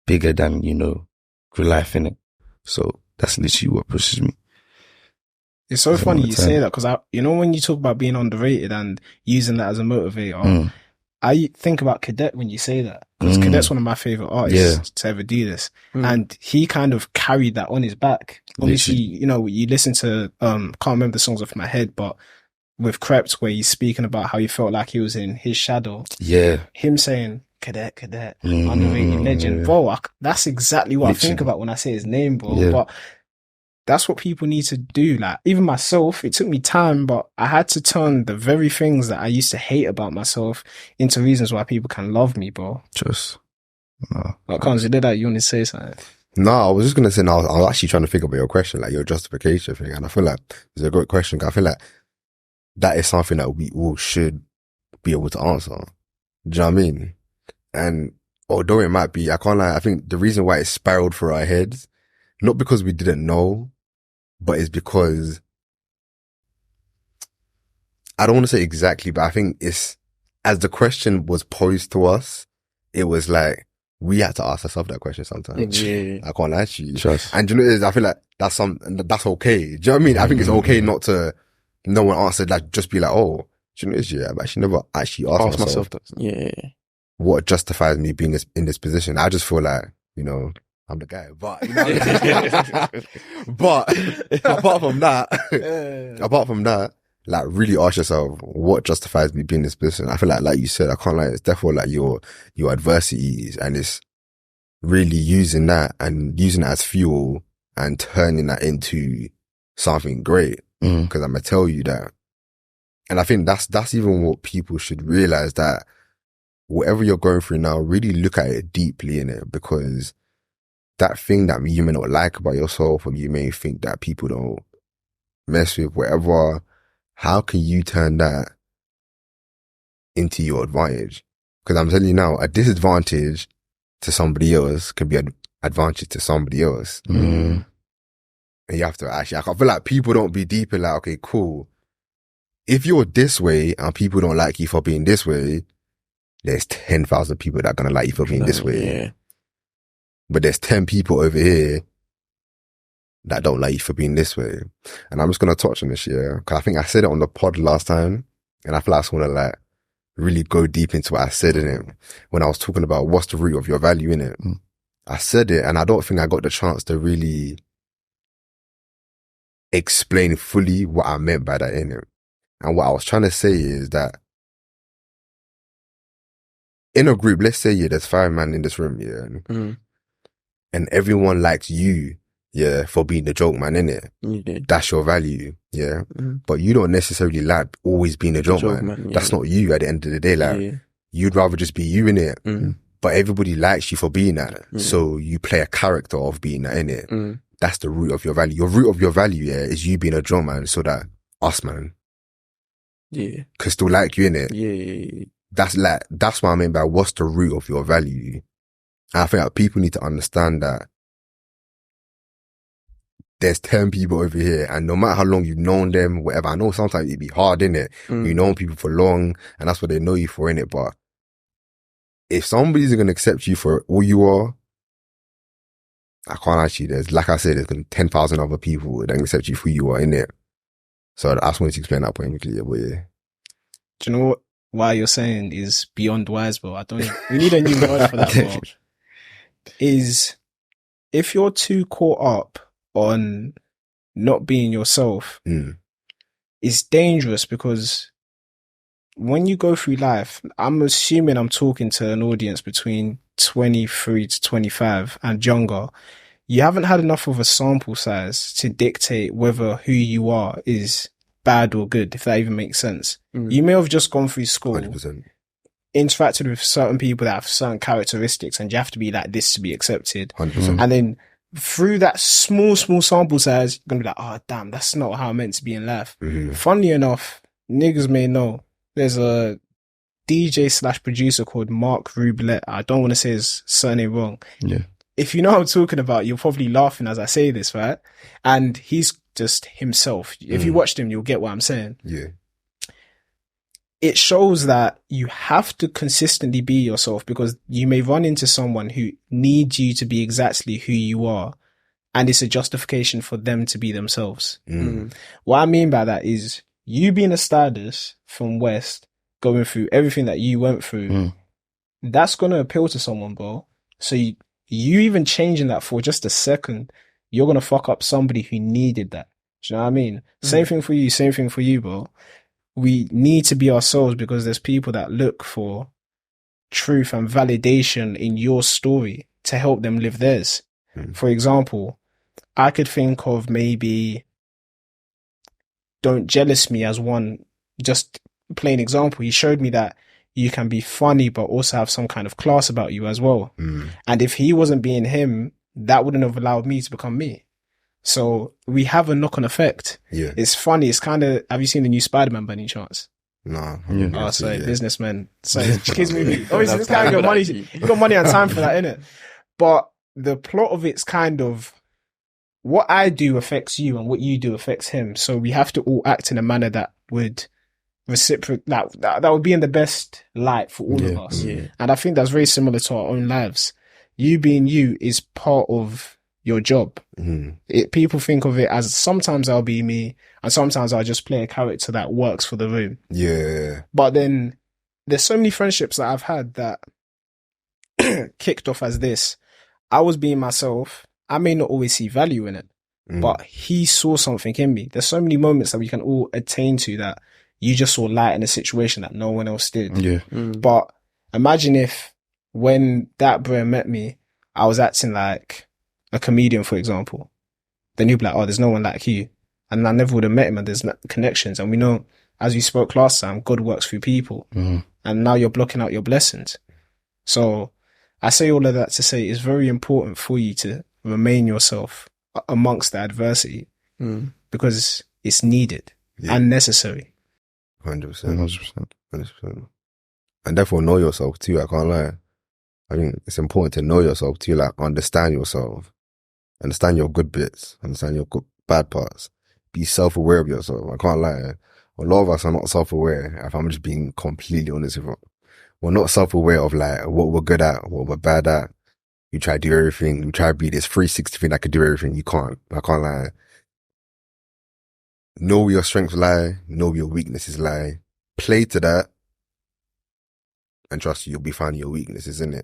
bigger than, you know, real life in it. So that's literally what pushes me. It's so funny you say that because you know, when you talk about being underrated and using that as a motivator, I think about Cadet when you say that, because Cadet's one of my favorite artists to ever do this. And he kind of carried that on his back. Obviously, you know, you listen to, can't remember the songs off my head, but with Crept, where he's speaking about how he felt like he was in his shadow. Yeah. Him saying, Cadet, underrated legend. Bro, that's exactly what I think about when I say his name, bro. Yeah. But that's what people need to do. Like, even myself, it took me time, but I had to turn the very things that I used to hate about myself into reasons why people can love me, bro. Like, Cons, you did that, you want to say something? No, I was just going to say, no, I was actually trying to think about your question, like your justification thing. And I feel like it's a great question. I feel like that is something that we all should be able to answer. Do you know what I mean? And although it might be, I can't lie, I think the reason why it spiraled through our heads, not because we didn't know, but it's because, I don't want to say exactly, but I think it's, as the question was posed to us, it was like, we had to ask ourselves that question sometimes. Yeah. I can't lie to you. Trust. And you know what it is? I feel like that's okay. Do you know what I mean? I think it's okay not to, no one answered, like, just be like, oh, do you know what it is? Yeah, I've actually never actually asked myself that. Yeah. What justifies me being in this position. I just feel like, you know, I'm the guy, but, you know, but apart from that, like, really ask yourself, what justifies me being in this position? I feel like you said, I can't lie, it's definitely like your adversities, and it's really using that and using it as fuel and turning that into something great. Cause I'm gonna tell you that. And I think that's even what people should realize, that whatever you're going through now, really look at it deeply in it, because that thing that you may not like about yourself, or you may think that people don't mess with, whatever, how can you turn that into your advantage? Because I'm telling you now, a disadvantage to somebody else can be an advantage to somebody else. And you have to actually, I feel like people don't be deep in, like, okay, cool. If you're this way and people don't like you for being this way, there's 10,000 people that are going to like you for being this way. Yeah. But there's 10 people over here that don't like you for being this way. And I'm just going to touch on this, yeah, because I think I said it on the pod last time, and I feel like I just want to, like, really go deep into what I said in it when I was talking about what's the root of your value in it. I said it, and I don't think I got the chance to really explain fully what I meant by that in it. And what I was trying to say is that in a group, let's say, yeah, there's 5 men in this room, yeah, and everyone likes you, yeah, for being the joke man, innit? That's your value, yeah. But you don't necessarily like always being a joke man. Yeah. That's not you at the end of the day. Like, you'd rather just be you, innit? But everybody likes you for being that. So you play a character of being that, innit? That's the root of your value. Your root of your value, yeah, is you being a joke man, so that us, man, can still like you, innit? Yeah. That's what I mean by what's the root of your value. And I think that people need to understand that there's 10 people over here, and no matter how long you've known them, whatever, I know sometimes it'd be hard, innit? You know people for long, and that's what they know you for, innit? But if somebody's going to accept you for all you are, I can't actually, there's, like I said, there's going to be 10,000 other people that can accept you for who you are, innit? So I just wanted to explain that point quickly, but yeah. Do you know what? Why you're saying is beyond wise, bro. We need a new word for that, bro. Is if you're too caught up on not being yourself, it's dangerous because when you go through life, I'm assuming I'm talking to an audience between 23 to 25 and younger. You haven't had enough of a sample size to dictate whether who you are is bad or good, if that even makes sense. You may have just gone through school, 100%. interacted with certain people that have certain characteristics, and you have to be like this to be accepted. 100%. And then through that small sample size, you're going to be like, oh, damn, that's not how I'm meant to be in life. Funnily enough, niggas may know there's a DJ / producer called Mark Rublette. I don't want to say his surname wrong. Yeah. If you know what I'm talking about, you're probably laughing as I say this, right? And he's just himself. If you watched him, you'll get what I'm saying. Yeah. It shows that you have to consistently be yourself, because you may run into someone who needs you to be exactly who you are, and it's a justification for them to be themselves. What I mean by that is you being a stylist from West, going through everything that you went through, that's going to appeal to someone, bro. So you even changing that for just a second, you're going to fuck up somebody who needed that. Do you know what I mean? Same thing for you, bro. We need to be ourselves because there's people that look for truth and validation in your story to help them live theirs. For example, I could think of maybe Don't Jealous Me as one, just plain example. He showed me that you can be funny, but also have some kind of class about you as well. And if he wasn't being him, that wouldn't have allowed me to become me. So we have a knock-on effect. Yeah. It's funny. It's kind of, have you seen the new Spider-Man by any chance? Nah. Oh, sorry, businessman. Sorry, kids movie. Obviously, this guy got money. You got money and time for that, innit? But the plot of it's kind of, what I do affects you and what you do affects him. So we have to all act in a manner that would reciprocate, that would be in the best light for all of us. And I think that's very similar to our own lives. You being you is part of your job. People think of it as sometimes I'll be me and sometimes I'll just play a character that works for the room. Yeah. But then there's so many friendships that I've had that kicked off as this. I was being myself. I may not always see value in it, but he saw something in me. There's so many moments that we can all attain to that you just saw light in a situation that no one else did. Yeah. But imagine if when that bro met me, I was acting like a comedian, for example. Then you'd be like, oh, there's no one like you. And I never would have met him, and there's connections. And we know, as you spoke last time, God works through people. And now you're blocking out your blessings. So I say all of that to say it's very important for you to remain yourself amongst the adversity because it's needed and necessary. 100%. 100%. And therefore know yourself too, I can't lie. I think it's important to know yourself too, like understand yourself. Understand your good bits. Understand your good, bad parts. Be self-aware of yourself. I can't lie. A lot of us are not self-aware, if I'm just being completely honest with you. We're not self-aware of like what we're good at, what we're bad at. You try to do everything. You try to be this 360 thing that could do everything. You can't. I can't lie. Know where your strengths lie. Know where your weaknesses lie. Play to that. And trust you, you'll be finding your weaknesses, innit?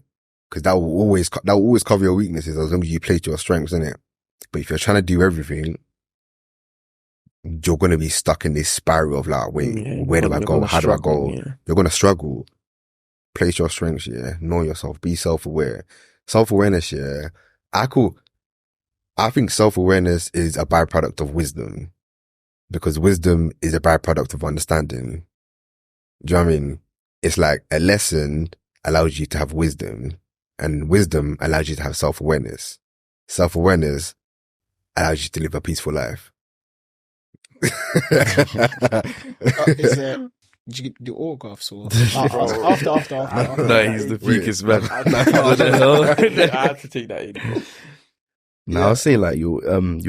Because that will always cover your weaknesses as long as you play to your strengths, innit? But if you're trying to do everything, you're going to be stuck in this spiral of like, wait, where do I go? How do I go? Yeah. You're going to struggle. Place your strengths, yeah. Know yourself. Be self-aware. Self-awareness, yeah. I think self-awareness is a byproduct of wisdom. Because wisdom is a byproduct of understanding. Do you know what I mean? It's like a lesson allows you to have wisdom, and wisdom allows you to have self-awareness. Self-awareness allows you to live a peaceful life. Did you do autographs or after? No, he's the weakest man. I had to take that in. Now I'll say like your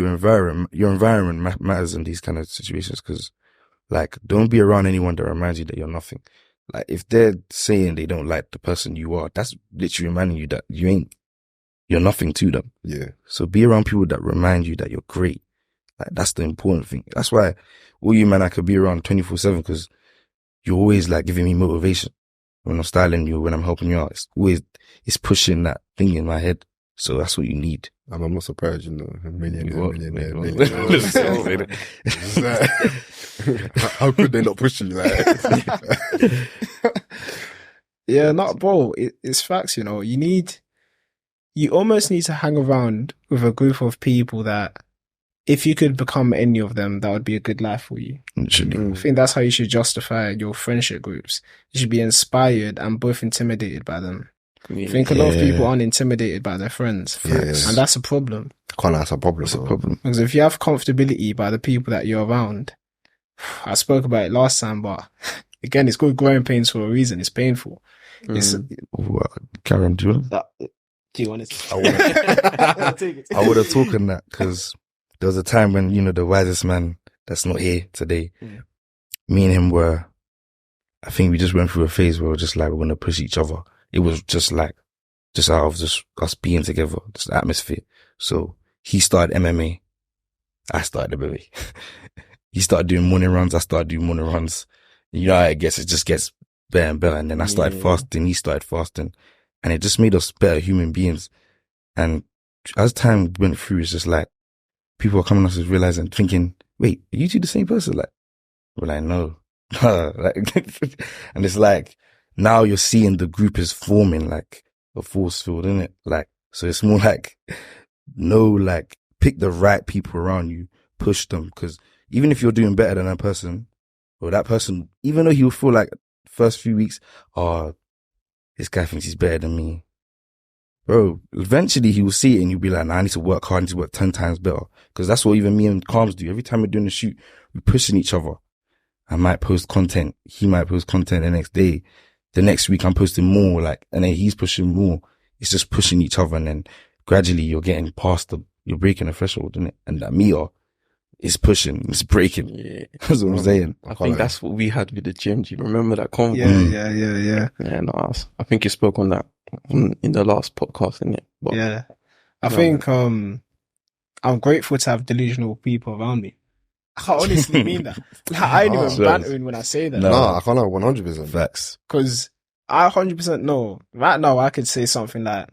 environment matters in these kind of situations, because like don't be around anyone that reminds you that you're nothing. Like, if they're saying they don't like the person you are, that's literally reminding you that you're nothing to them. Yeah. So be around people that remind you that you're great. Like, that's the important thing. That's why all you, man, I could be around 24/7, because you're always like giving me motivation when I'm styling you, when I'm helping you out. It's pushing that thing in my head. So that's what you need. I'm not surprised, you know. A millionaire. How could they not push you? Like, Yeah, not bro. It's facts, you know. You almost need to hang around with a group of people that, if you could become any of them, that would be a good life for you. Literally. I think that's how you should justify your friendship groups. You should be inspired and both intimidated by them. I think a lot of people aren't intimidated by their friends. Yes. And that's a problem. that's a problem. That's a bro. problem. Because if you have comfortability by the people that you're around, I spoke about it last time, but again, it's called growing pains for a reason. It's painful. It's Karen, do you want Do you want it? I would have talked on that, because there was a time when, you know, the wisest man that's not here today, me and him were, I think we just went through a phase where we're just like, we're going to push each other. It was just out of just us being together, just the atmosphere. So he started MMA. I started MMA. He started doing morning runs. I started doing morning runs. You know, I guess it just gets better and better. And then I started fasting. He started fasting. And it just made us better human beings. And as time went through, it's just like, people are coming to us realizing, thinking, wait, are you two the same person? Like, we're like, no. And it's like, now you're seeing the group is forming like a force field, isn't it? Like, so it's more like, no, like, pick the right people around you, push them. Because even if you're doing better than that person, or that person, even though he'll feel like first few weeks, oh, this guy thinks he's better than me. Bro, eventually he will see it and you'll be like, nah, I need to work hard, I need to work 10 times better. Because that's what even me and Calms do. Every time we're doing a shoot, we're pushing each other. I might post content. He might post content the next day. The next week I'm posting more, like, and then he's pushing more. It's just pushing each other, and then gradually you're getting past you're breaking the threshold, isn't it? And that meter is pushing, it's breaking. Yeah. That's what I'm saying. I think that's what we had with the gym. Do you remember that convo? Yeah. Yeah, no, I think you spoke on that in the last podcast, innit? But, Yeah. I think I'm grateful to have delusional people around me. I honestly mean that. Like, I ain't even bantering when I say that. No. I can't know 100%. Facts. Because I 100% know. Right now, I could say something like,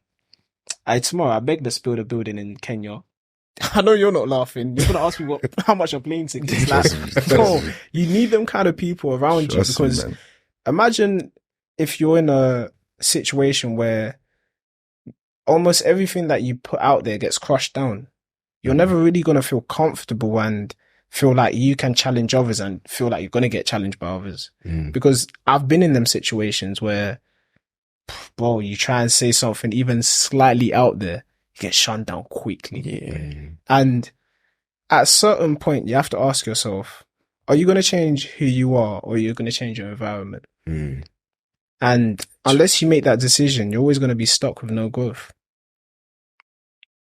tomorrow, I beg to spill the building in Kenya. I know you're not laughing. You're going to ask me how much a plane ticket is. Like, no, you need them kind of people around you, because imagine if you're in a situation where almost everything that you put out there gets crushed down. You're never really going to feel comfortable and feel like you can challenge others and feel like you're going to get challenged by others. Because I've been in them situations where, bro, you try and say something even slightly out there, you get shut down quickly. yeah. And at a certain point, you have to ask yourself, are you going to change who you are, or are you going to change your environment? And unless you make that decision, you're always going to be stuck with no growth.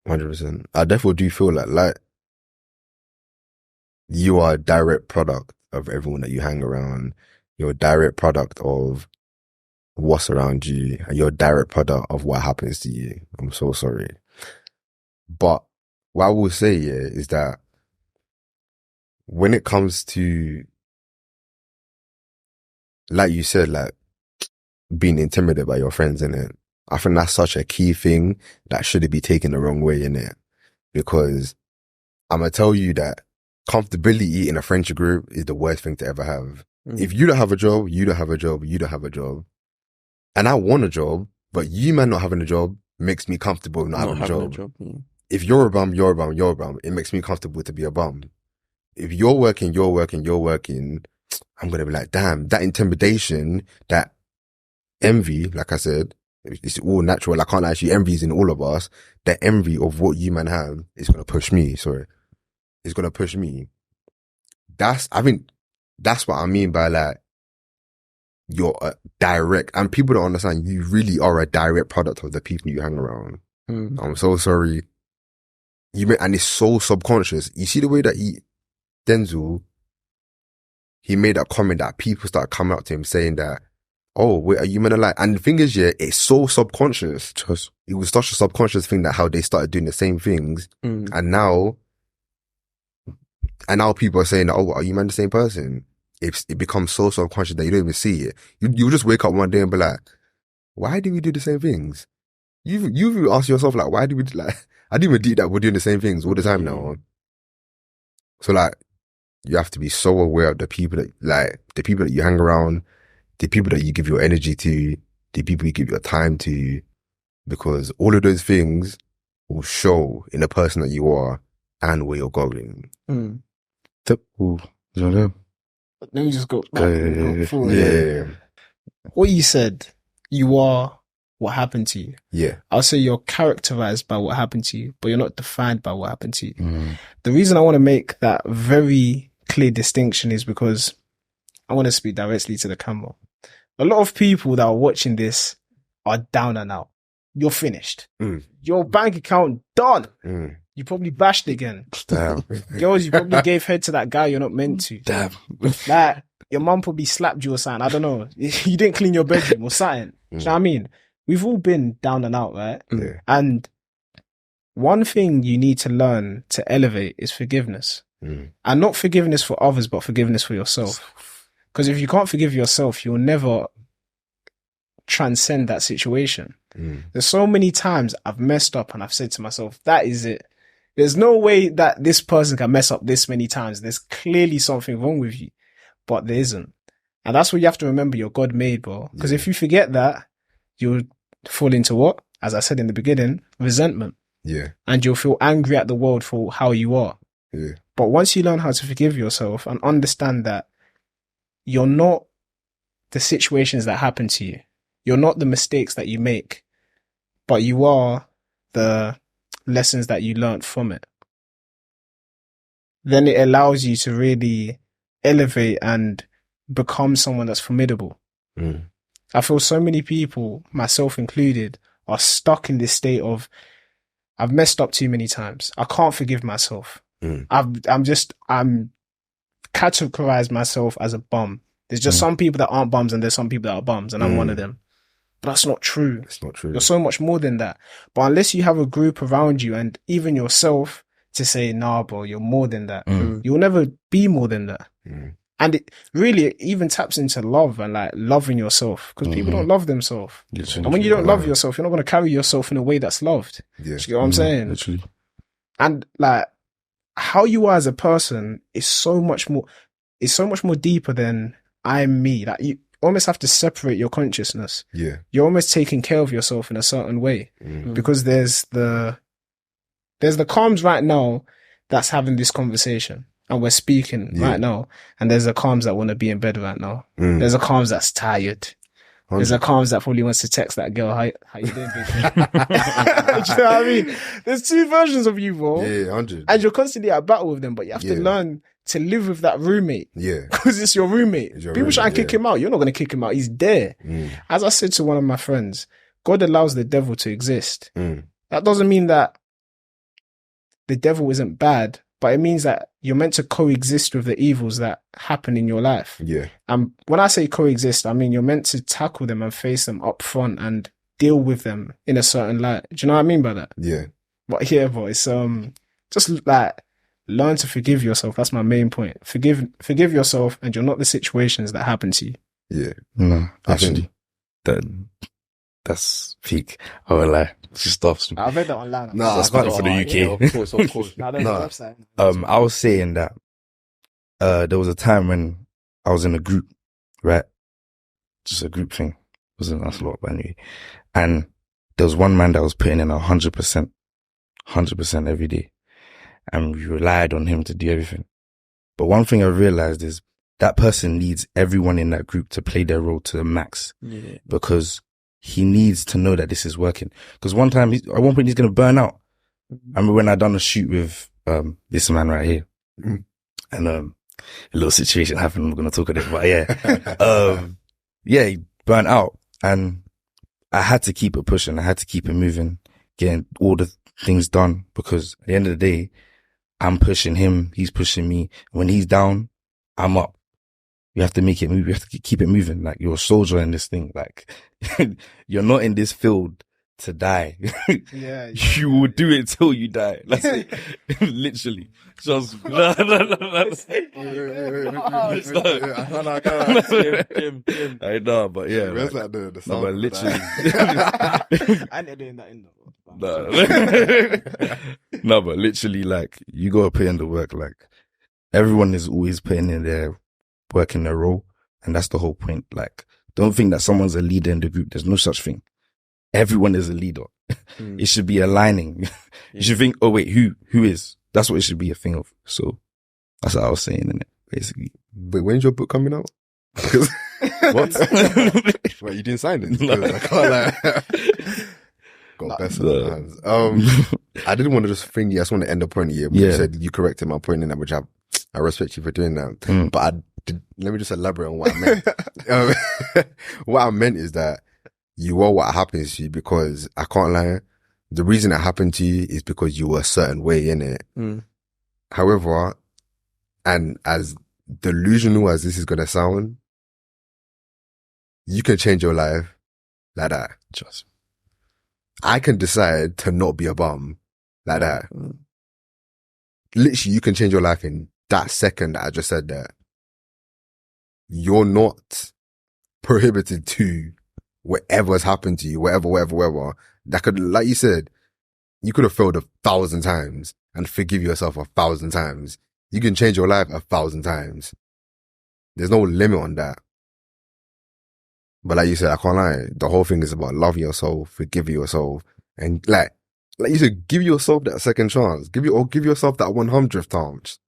100%. I definitely do feel like you are a direct product of everyone that you hang around. You're a direct product of what's around you, and you're a direct product of what happens to you. I'm so sorry. But what I will say, is that when it comes to, like you said, like being intimidated by your friends, innit? I think that's such a key thing that shouldn't be taken the wrong way, innit? Because I'm going to tell you that comfortability in a friendship group is the worst thing to ever have. If you don't have a job, you don't have a job, you don't have a job. And I want a job, but you man not having a job makes me comfortable not having a job. If you're a bum, you're a bum, you're a bum. It makes me comfortable to be a bum. If you're working, I'm going to be like, damn, that intimidation, that envy, like I said, it's all natural. I can't actually envy is in all of us. The envy of what you man have is going to push me. Sorry. It's going to push me. I think that's what I mean by like, you're a direct, and people don't understand, you really are a direct product of the people you hang around. I'm so sorry. And it's so subconscious. You see the way that Denzel, he made that comment that people started coming up to him saying that oh, wait, are you meant to like? And the thing is, yeah, it's so subconscious. It was such a subconscious thing that how they started doing the same things, and now people are saying, oh, are you meant the same person? It becomes so subconscious that you don't even see it. You just wake up one day and be like, why do we do the same things? You've asked yourself like, why do we like? I didn't even think that we're doing the same things all the time now. So like, you have to be so aware of the people that you hang around, the people that you give your energy to, the people you give your time to, because all of those things will show in the person that you are and where you're going. Let me just go back. Yeah. What you said, you are what happened to you. Yeah. I'll say you're characterized by what happened to you, but you're not defined by what happened to you. The reason I want to make that very clear distinction is because I want to speak directly to the camera. A lot of people that are watching this are down and out. You're finished. Your bank account done. You probably bashed again. Damn. Girls, you probably gave head to that guy you're not meant to. Damn. Like, your mum probably slapped you or something. I don't know. You didn't clean your bedroom or something. Do you know what I mean? We've all been down and out, right? Yeah. And one thing you need to learn to elevate is forgiveness. And not forgiveness for others, but forgiveness for yourself. Because if you can't forgive yourself, you'll never transcend that situation. There's so many times I've messed up and I've said to myself, that is it. There's no way that this person can mess up this many times. There's clearly something wrong with you, but there isn't. And that's what you have to remember. You're God made, bro. Because if you forget that, you'll fall into what? As I said in the beginning, resentment. Yeah. And you'll feel angry at the world for how you are. Yeah. But once you learn how to forgive yourself and understand that you're not the situations that happen to you, you're not the mistakes that you make, but you are the lessons that you learned from it, then it allows you to really elevate and become someone that's formidable. I feel so many people, myself included, are stuck in this state of, I've messed up too many times. I can't forgive myself. I'm categorized myself as a bum. There's just some people that aren't bums and there's some people that are bums, and I'm one of them. But that's not true. It's not true. You're so much more than that. But unless you have a group around you and even yourself to say, nah, bro, you're more than that. You'll never be more than that. And it really even taps into love and like loving yourself, because people don't love themselves. And when you don't love yourself, you're not going to carry yourself in a way that's loved. Yeah. Do you get what I'm saying? Literally. And like how you are as a person is so much more deeper than I'm me. Like you almost have to separate your consciousness. Yeah. You're almost taking care of yourself in a certain way, because there's the calms right now that's having this conversation and we're speaking right now, and there's a calms that want to be in bed right now. There's a calms that's tired. There's a calms that probably wants to text that girl, how you doing, baby? Do you know what I mean? There's two versions of you, bro. Yeah, 100. And you're constantly at battle with them, but you have to learn to live with that roommate. Yeah. Because it's your roommate. People try and kick him out. You're not going to kick him out. He's there. As I said to one of my friends, God allows the devil to exist. That doesn't mean that the devil isn't bad, but it means that you're meant to coexist with the evils that happen in your life. Yeah. And when I say coexist, I mean you're meant to tackle them and face them up front and deal with them in a certain light. Do you know what I mean by that? Yeah. But yeah, bro, it's just like learn to forgive yourself. That's my main point. Forgive yourself, and you're not the situations that happen to you. Yeah. No, actually, that's peak. I won't lie. Just stuff. I read that online. Nah, That's not for the UK. Yeah, of course. No, there's No. a website. I was saying that there was a time when I was in a group, right? Just a group thing. Wasn't us a lot, but anyway. And there was one man that was putting in 100% every day. And we relied on him to do everything. But one thing I realized is that person needs everyone in that group to play their role to the max. Yeah. Because he needs to know that this is working. Because at one point he's going to burn out. I remember when I done a shoot with this man right here. And a little situation happened. I'm not going to talk about it, but yeah. Yeah, he burnt out. And I had to keep it pushing. I had to keep it moving, getting all the things done. Because at the end of the day, I'm pushing him. He's pushing me. When he's down, I'm up. we have to make it move. We have to keep it moving. Like, you're a soldier in this thing. Like, you're not in this field to die. Yeah, You will do it till you die. That's it. Literally. Just, no. I know, but yeah. Where's Like, the no, sound but for literally. I ain't doing that in the No. No, but literally, like, you gotta put in the work. Like, everyone is always putting in their work in their role. And that's the whole point. Like, don't think that someone's a leader in the group. There's no such thing. Everyone is a leader. It should be aligning. You should think, oh wait, who is? That's what it should be a thing of. So that's what I was saying in it, basically. But when's your book coming out? What? Well, you didn't sign it. No. I can't lie. Got best of the hands. I didn't want to just think. I just want to end the point here. But you said you corrected my point in that, which I respect you for doing that. But let me just elaborate on what I meant. What I meant is that you are what happens to you, because I can't lie. The reason it happened to you is because you were a certain way in it. However, and as delusional as this is going to sound, you can change your life like that. Trust. I can decide to not be a bum like that. Literally, you can change your life in that second that I just said that. You're not prohibited to whatever's happened to you, whatever. That could, like you said, you could have failed 1,000 times and forgive yourself 1,000 times. You can change your life 1,000 times. There's no limit on that. But like you said, I can't lie. The whole thing is about loving yourself, forgiving yourself, and like you said, give yourself that second chance. Give yourself that 100th chance.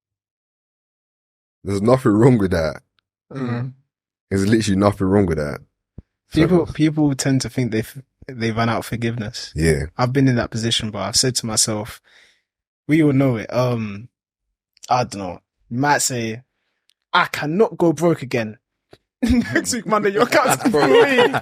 There's nothing wrong with that. There's literally nothing wrong with that. People tend to think they run out of forgiveness. Yeah. I've been in that position, but I've said to myself, we all know it. I don't know. You might say, I cannot go broke again. Next week, Monday, your account's cleared.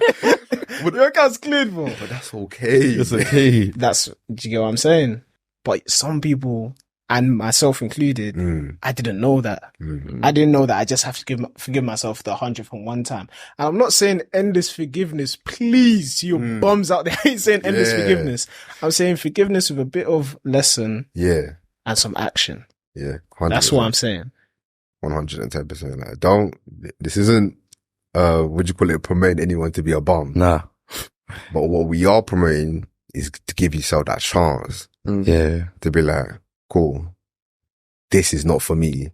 Your account's cleared, bro. But that's okay. It's okay. Do you get what I'm saying? But some people, and myself included, I didn't know that. I didn't know that I just have to forgive myself the 100th from one time. And I'm not saying endless forgiveness, please, to your bums out there. I ain't saying endless forgiveness. I'm saying forgiveness with a bit of lesson and some action. Yeah. 100%. That's what I'm saying. 110%. Like, this isn't, what do you call it, promoting anyone to be a bum. Nah. But what we are promoting is to give yourself that chance. Yeah. To be like, cool, this is not for me.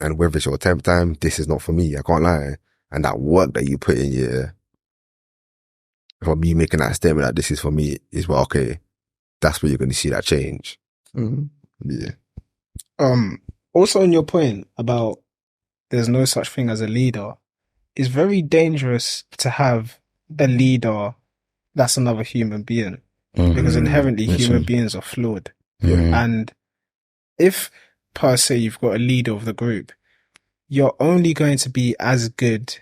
And whether it's your 10th time, this is not for me. I can't lie. And that work that you put in, from me making that statement that this is for me, is well, okay, that's where you're going to see that change. Yeah. Also on your point about there's no such thing as a leader, it's very dangerous to have a leader that's another human being, because inherently human beings are flawed. And if per se you've got a leader of the group, you're only going to be as good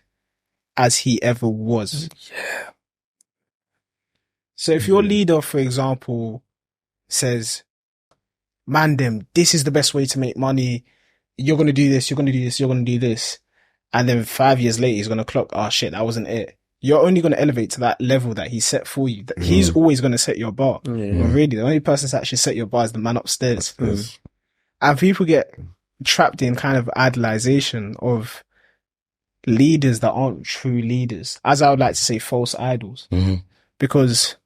as he ever was. Yeah. So if your leader, for example, says, man, this is the best way to make money. You're going to do this, you're going to do this, you're going to do this. And then 5 years later, he's going to clock, oh shit, that wasn't it. You're only going to elevate to that level that he set for you. He's always going to set your bar. But really, the only person that's actually set your bar is the man upstairs. And people get trapped in kind of idolization of leaders that aren't true leaders. As I would like to say, false idols. Because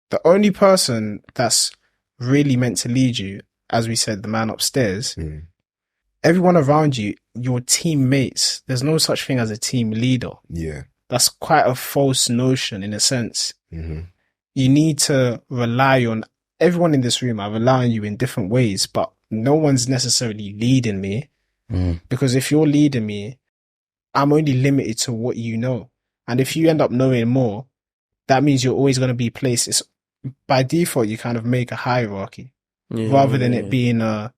the only person that's really meant to lead you, as we said, the man upstairs, everyone around you, your teammates, there's no such thing as a team leader. Yeah. That's quite a false notion in a sense. You need to rely on everyone in this room. I rely on you in different ways, but no one's necessarily leading me, because if you're leading me, I'm only limited to what you know. And if you end up knowing more, that means you're always going to be placed. By default, you kind of make a hierarchy rather than it being a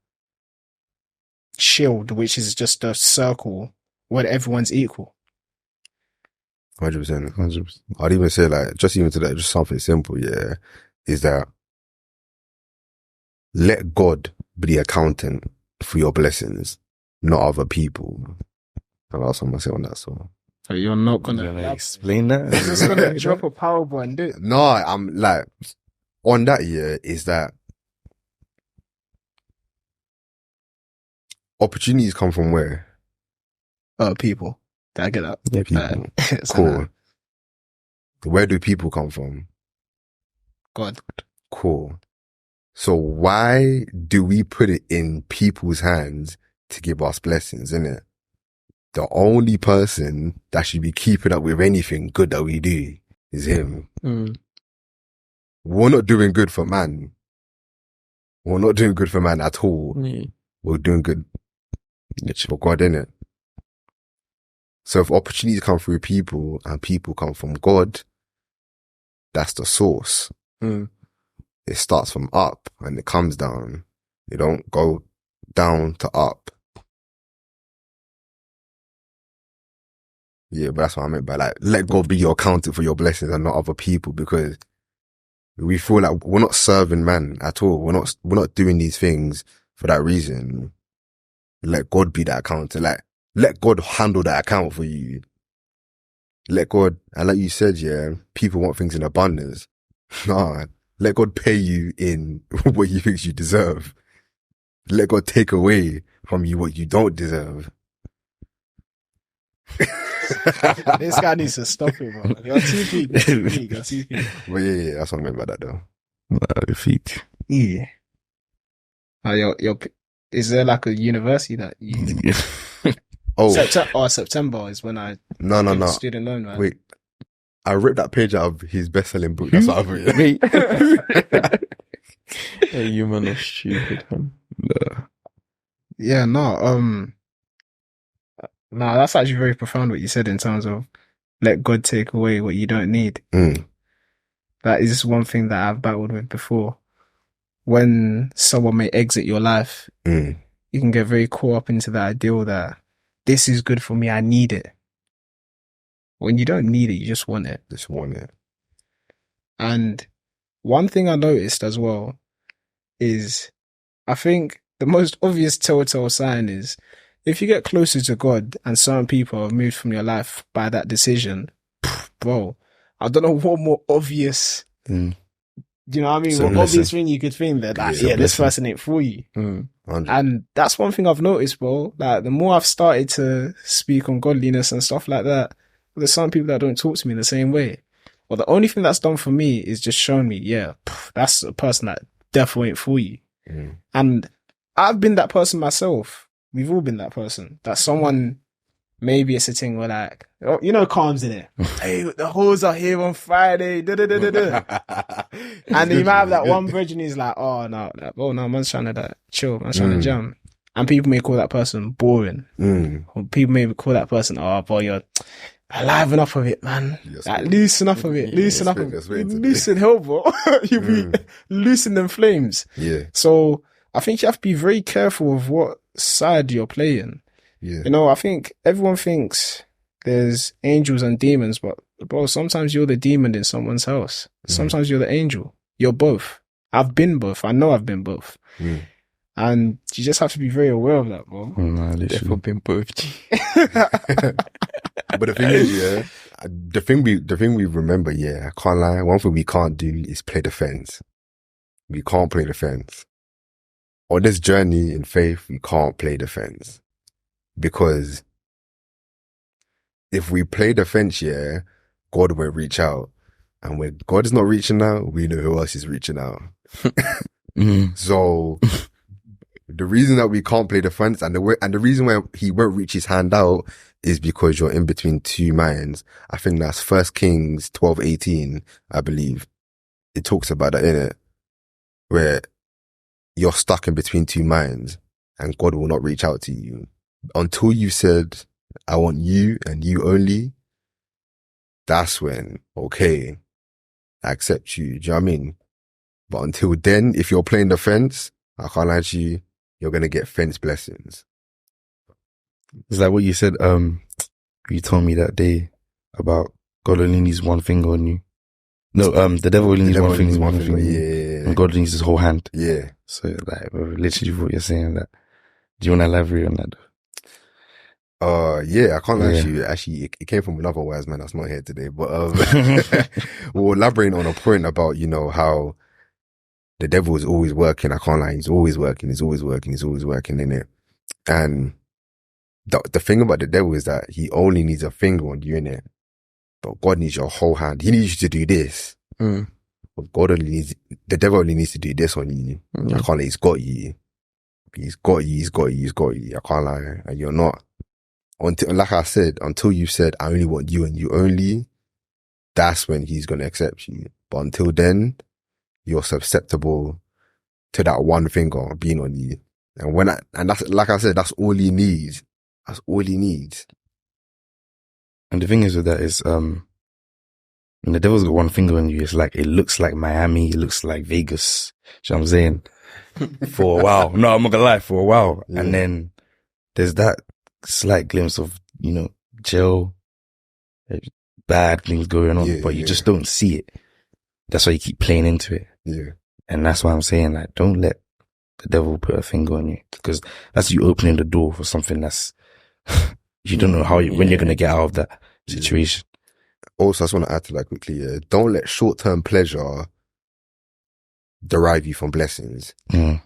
shield, which is just a circle where everyone's equal. 100%. I'd even say, like, just even to that, just something simple, is that let God be the accountant for your blessings. not other people. And that's what I'm gonna say on that song. So you're not You gonna wanna explain that? You're just gonna drop a power bar and do it. No, I'm like, on that is that opportunities come from where? People. Did I get that? Yeah, People. So Cool. Where do people come from? God. Cool. So why do we put it in people's hands to give us blessings, innit? The only person that should be keeping up with anything good that we do is him. Mm. We're not doing good for man. We're not doing good for man at all. Yeah. We're doing good for God, innit? So if opportunities come through people and people come from God, that's the source. Mm. It starts from up and it comes down. It don't go down to up. Yeah, but that's what I meant by like, let God be your accountant for your blessings and not other people, because we feel like we're not serving man at all. We're not doing these things for that reason. Let God be that accountant. Like, let God handle that account for you. Let God, and like you said, yeah, people want things in abundance. Nah, let God pay you in what you think you deserve. Let God take away from you what you don't deserve. This guy needs to stop it, bro. You're too big. You're too big. But yeah, that's what I meant by that though. Your feet. Yeah. Is there like a university that you... Oh, September is when I no. did student loan, right? Wait, I ripped that page out of his best-selling book. That's what I've written. Hey, you man are stupid, man. Yeah, no, that's actually very profound what you said in terms of let God take away what you don't need. Mm. That is one thing that I've battled with before. When someone may exit your life, Mm. you can get very caught up into the ideal that this is good for me, I need it. When you don't need it, you just want it. Just want it. And one thing I noticed as well is, I think the most obvious telltale sign is if you get closer to God and certain people are moved from your life by that decision, bro, I don't know what more obvious, Mm. do you know what I mean? So What listen. obvious thing you could think that, like, Yeah, this listen. person ain't for you. Mm. 100. And that's one thing I've noticed, bro. Like, the more I've started to speak on godliness and stuff like that, there's some people that don't talk to me the same way. Well, the only thing that's done for me is just shown me, yeah, that's a person that definitely ain't for you. Mm. And I've been that person myself. We've all been that person. That someone, maybe it's a thing where like, oh, you know, calms in it. Hey, the hoes are here on Friday. Da, da, da, da, da. And you might have that one bridge and he's like, oh no, man's trying to like, chill, man's trying to jam. And people may call that person boring. Mm. Or people may call that person, oh boy, you're liven up of it, man. Yes, Like, man. loosen up of it, Yeah, loosen up let's of wait- it. let's wait today. Loosen hell, bro. You'll be loosen them flames. Yeah. So I think you have to be very careful of what side you're playing. Yeah. You know, I think everyone thinks there's angels and demons, but bro, sometimes you're the demon in someone's house. Sometimes you're the angel. You're both. I've been both. I know I've been both. Mm. And you just have to be very aware of that, bro. Nah, Definitely literally. been both. But the thing is, yeah, the thing we remember, yeah, I can't lie. One thing we can't do is play the fence. We can't play the fence. On this journey in faith, we can't play the fence. Because if we play the fence, yeah, God will reach out. And when God is not reaching out, we know who else is reaching out. Mm. So the reason that we can't play the fence and the reason why he won't reach his hand out is because you're in between two minds. I think that's 1 Kings 12:18, I believe. It talks about that, innit? Where you're stuck in between two minds and God will not reach out to you. Until you said, I want you and you only, that's when, okay, I accept you. Do you know what I mean? But until then, if you're playing the fence, I can't lie to you, you're going to get fence blessings. It's like what you said, you told me that day about God only needs one finger on you. No, the devil only needs The devil one finger, needs one one finger. finger, yeah. And God needs his whole hand. Yeah. So like, literally what you're saying that. Do you want to elaborate on that? Yeah, I can't lie Yeah. to you. Actually, it came from another wise man that's not here today. But we're elaborating on a point about, you know, how the devil is always working. I can't lie, he's always working, he's always working, he's always working in it. And the thing about the devil is that he only needs a finger on you in it. But God needs your whole hand. He needs you to do this. Mm. But the devil only needs to do this on you. Mm. I can't lie, he's got you. He's got you, he's got you, he's got you. I can't lie. And you're not. Until, like I said, until you've said, I only want you and you only, that's when he's going to accept you. But until then, you're susceptible to that one finger being on you. And that's, like I said, that's all he needs. That's all he needs. And the thing is with that is, when the devil's got one finger on you, it's like, it looks like Miami, it looks like Vegas. You know what I'm saying? For a while. No, I'm not gonna lie, for a while. Yeah. And then there's that slight glimpse of, you know, jail, bad things going on, but you just don't see it. That's why you keep playing into it. Yeah. And that's why I'm saying, like, don't let the devil put a finger on you, because that's you opening the door for something that's, you don't know when you're going to get out of that situation. Also, I just want to add to that quickly. Yeah. Don't let short-term pleasure derive you from blessings. Mm.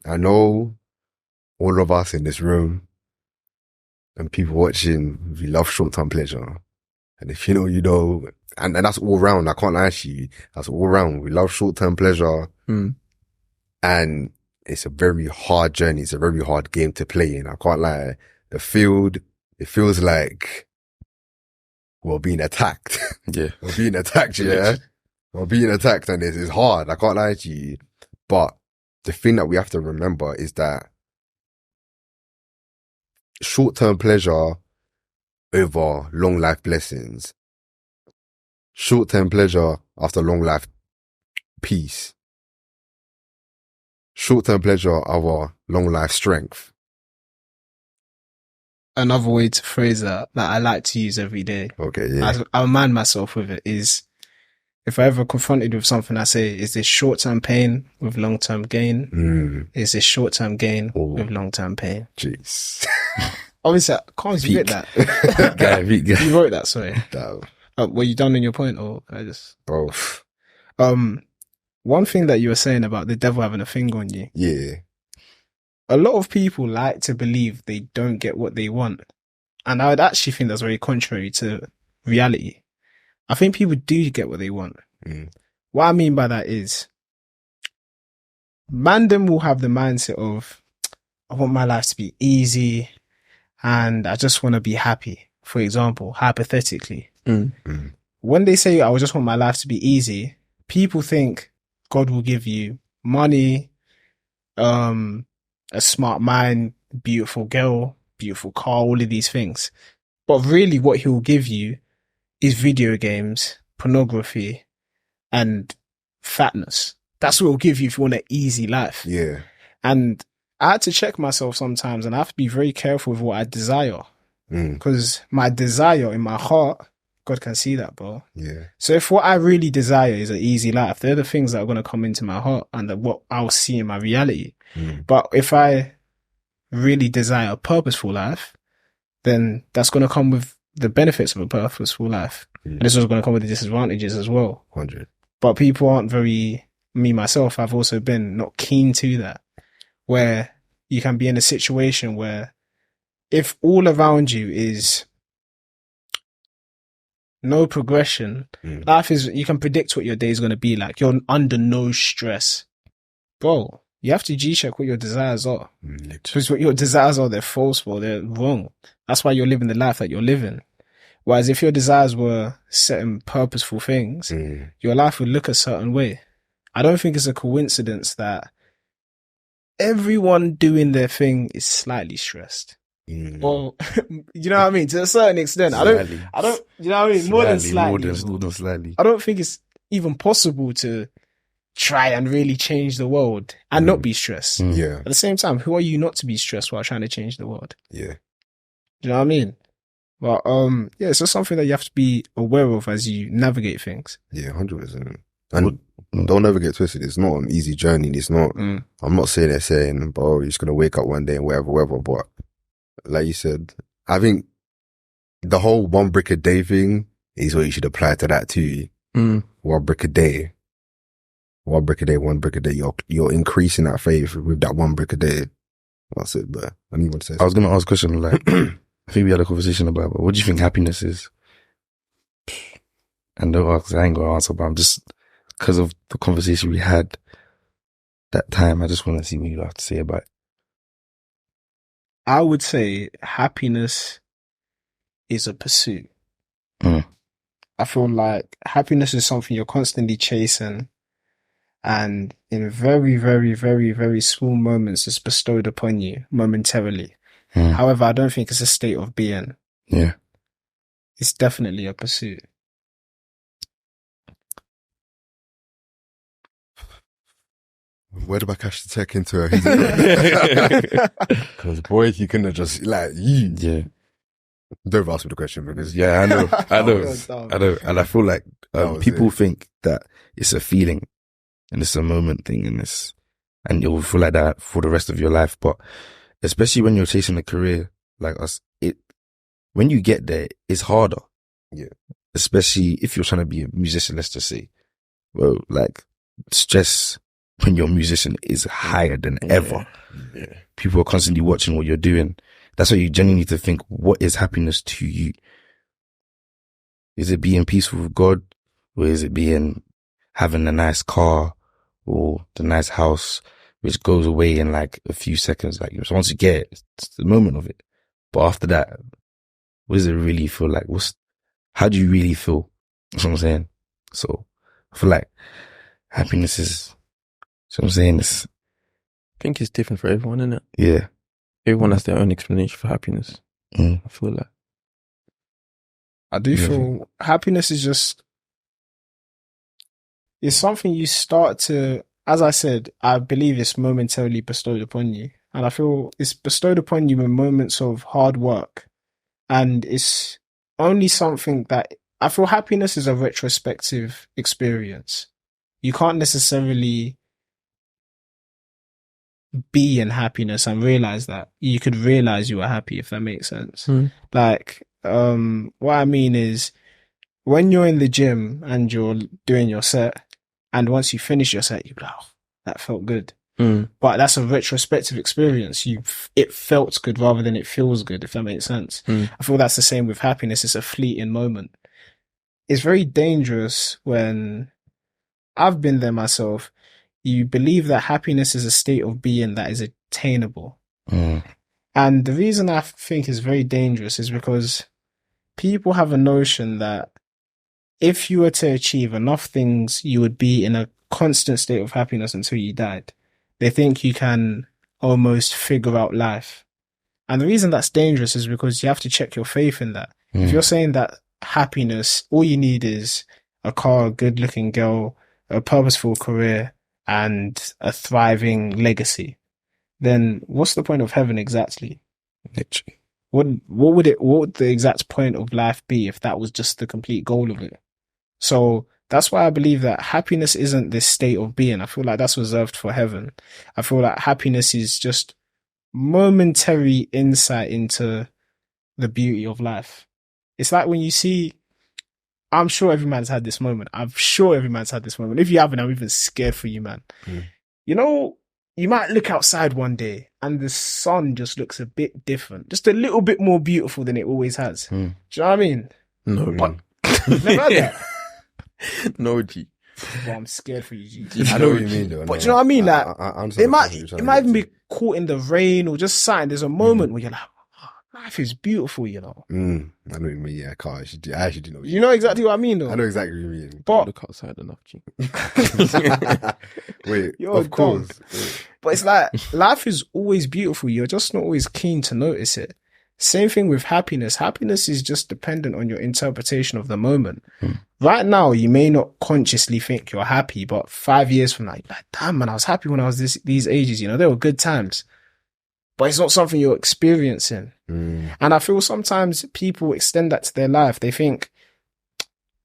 I know all of us in this room and people watching, we love short-term pleasure. And if you know, you know, and that's all round. I can't lie to you. That's all round. We love short-term pleasure. Mm. And it's a very hard journey. It's a very hard game to play in. I can't lie. The field, it feels like we're being attacked. Yeah. We're being attacked, yeah? We're being attacked and it's hard. I can't lie to you. But the thing that we have to remember is that short-term pleasure over long life blessings. Short-term pleasure after long life peace. Short-term pleasure over long life strength. Another way to phrase that I like to use every day, Okay, yeah. I remind myself with it, is if I ever confronted with something, I say, is this short-term pain with long-term gain? Is this short-term gain with long-term pain? Jeez. Obviously, I can't forget that. Guy. You wrote that, sorry. Damn. Were you done in your point, or I just... Bro. One thing that you were saying about the devil having a finger on you. Yeah. A lot of people like to believe they don't get what they want. And I would actually think that's very contrary to reality. I think people do get what they want. What I mean by that is, Mandem will have the mindset of, I want my life to be easy and I just want to be happy. For example, hypothetically. When they say, I just want my life to be easy, people think God will give you money, a smart mind, beautiful girl, beautiful car, all of these things. But really what he will give you is video games, pornography, and fatness. That's what he'll give you if you want an easy life. Yeah. And I had to check myself sometimes, and I have to be very careful with what I desire. Because my desire in my heart, God can see that, bro. Yeah. So if what I really desire is an easy life, they're the things that are going to come into my heart and what I'll see in my reality. But if I really desire a purposeful life, then that's going to come with the benefits of a purposeful life. And this is going to come with the disadvantages as well. 100. But people aren't very, me myself, I've also been not keen to that, where you can be in a situation where if all around you is no progression, life is, you can predict what your day is going to be like. You're under no stress. Bro, you have to G-check what your desires are. Because what your desires are, they're false, bro. They're wrong. That's why you're living the life that you're living. Whereas if your desires were certain purposeful things, your life would look a certain way. I don't think it's a coincidence that everyone doing their thing is slightly stressed. Well, you know what I mean? To a certain extent. Slightly. I don't, you know what I mean? More than slightly. More than slightly. I don't think it's even possible to try and really change the world and not be stressed. Yeah. At the same time, who are you not to be stressed while trying to change the world? Yeah. Do you know what I mean? But yeah, it's just something that you have to be aware of as you navigate things. Yeah, 100%. And don't ever get twisted. It's not an easy journey. It's not, I'm not saying, bro, you're just going to wake up one day and whatever, but like you said, I think the whole 1 brick a day thing is what you should apply to that too. 1 brick a day. 1 brick a day, 1 brick a day. You're increasing that faith with that 1 brick a day. That's it, but I need to say I was going to ask a question, like, I think we had a conversation about, but what do you think happiness is? And don't ask, I ain't going to answer, but I'm just, because of the conversation we had that time, I just want to see what you have to say about it. I would say happiness is a pursuit. I feel like happiness is something you're constantly chasing, and in very, very, very, very small moments it's bestowed upon you momentarily. However, I don't think it's a state of being. Yeah. It's definitely a pursuit. Where do I cash the check into her? Because boy, you couldn't have just like you. Yeah. Don't ask me the question because Yeah, I know. Oh, I know. And I feel like was people it. think that it's a feeling and it's a moment thing and you'll feel like that for the rest of your life. But especially when you're chasing a career like us, when you get there, it's harder. Yeah. Especially if you're trying to be a musician, let's just say. Well, like stress when you're a musician is higher than ever. Yeah. People are constantly watching what you're doing. That's why you genuinely need to think, what is happiness to you? Is it being peaceful with God? Or is it being having a nice car or the nice house, which goes away in like a few seconds? Like once you get it, it's the moment of it. But after that, what does it really feel like? How do you really feel? That's what I'm saying. So I feel like happiness is, that's what I'm saying. I think it's different for everyone, isn't it? Yeah. Everyone has their own explanation for happiness. I feel like. I do feel happiness is just, it's something you start to, as I said, I believe it's momentarily bestowed upon you. And I feel it's bestowed upon you in moments of hard work. And it's only something that, I feel happiness is a retrospective experience. You can't necessarily be in happiness and realize that. You could realize you were happy, if that makes sense. Like, what I mean is, when you're in the gym and you're doing your set, and once you finish your set, you're like, oh, that felt good. But that's a retrospective experience. It felt good rather than it feels good, if that makes sense. I feel that's the same with happiness. It's a fleeting moment. It's very dangerous when, I've been there myself, you believe that happiness is a state of being that is attainable. And the reason I think is very dangerous is because people have a notion that if you were to achieve enough things, you would be in a constant state of happiness until you died. They think you can almost figure out life. And the reason that's dangerous is because you have to check your faith in that. If you're saying that happiness, all you need is a car, a good looking girl, a purposeful career, and a thriving legacy, then what's the point of heaven exactly? Literally. What would the exact point of life be if that was just the complete goal of it? So that's why I believe that happiness isn't this state of being. I feel like that's reserved for heaven. I feel like happiness is just momentary insight into the beauty of life. It's like when you see, I'm sure every man's had this moment. If you haven't, I'm even scared for you, man. You know, you might look outside one day and the sun just looks a bit different, just a little bit more beautiful than it always has. Do you know what I mean? No. But never had that. No, G. Well, I'm scared for you, G. I know what you mean, though. But do you know what I mean? Like, I it understand might what you're trying it to might even get be caught in the rain or just something. There's a moment where you're like, oh, life is beautiful, you know. to. I know what you mean. Yeah, I actually do know what You know exactly what I mean, though. I know exactly what you mean. But Look outside enough, G. Wait, You're of course. But it's like, life is always beautiful. You're just not always keen to notice it. Same thing with happiness. Happiness is just dependent on your interpretation of the moment. Right now, you may not consciously think you're happy, but 5 years from now, you're like, damn, man, I was happy when I was these ages. You know, they were good times. But it's not something you're experiencing. And I feel sometimes people extend that to their life. They think,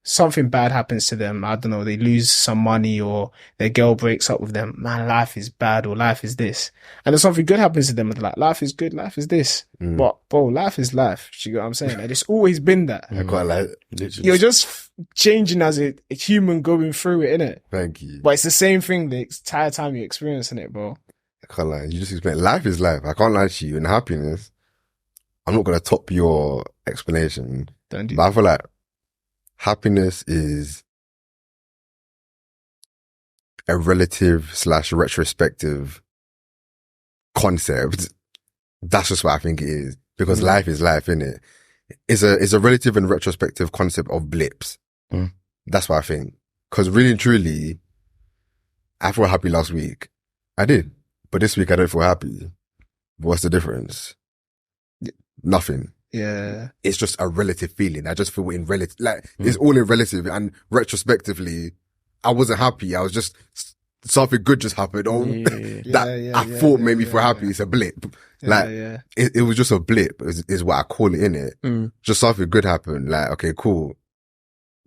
something bad happens to them. I don't know, they lose some money or their girl breaks up with them. Man, life is bad or life is this. And then something good happens to them and they're like, life is good, life is this. But bro, life is life. Do you get what I'm saying? And it's always been that. I quite like it. You're just changing as a human going through it, innit? Thank you. But it's the same thing the entire time you're experiencing it, bro. I can't lie. You just explain. Life is life. I can't lie to you. And happiness, I'm not going to top your explanation. Don't do But I feel like happiness is a relative / retrospective concept. That's just what I think it is. Because life is life, innit? It's a relative and retrospective concept of blips. That's what I think. Because really and truly, I felt happy last week. I did. But this week I don't feel happy. What's the difference? Nothing. Yeah. It's just a relative feeling. I just feel in relative, like it's all in relative, and retrospectively, I wasn't happy. I was just, something good just happened. Oh, I thought made me feel happy. It's a blip. It was just a blip is what I call it, innit? Just something good happened. Like, okay, cool.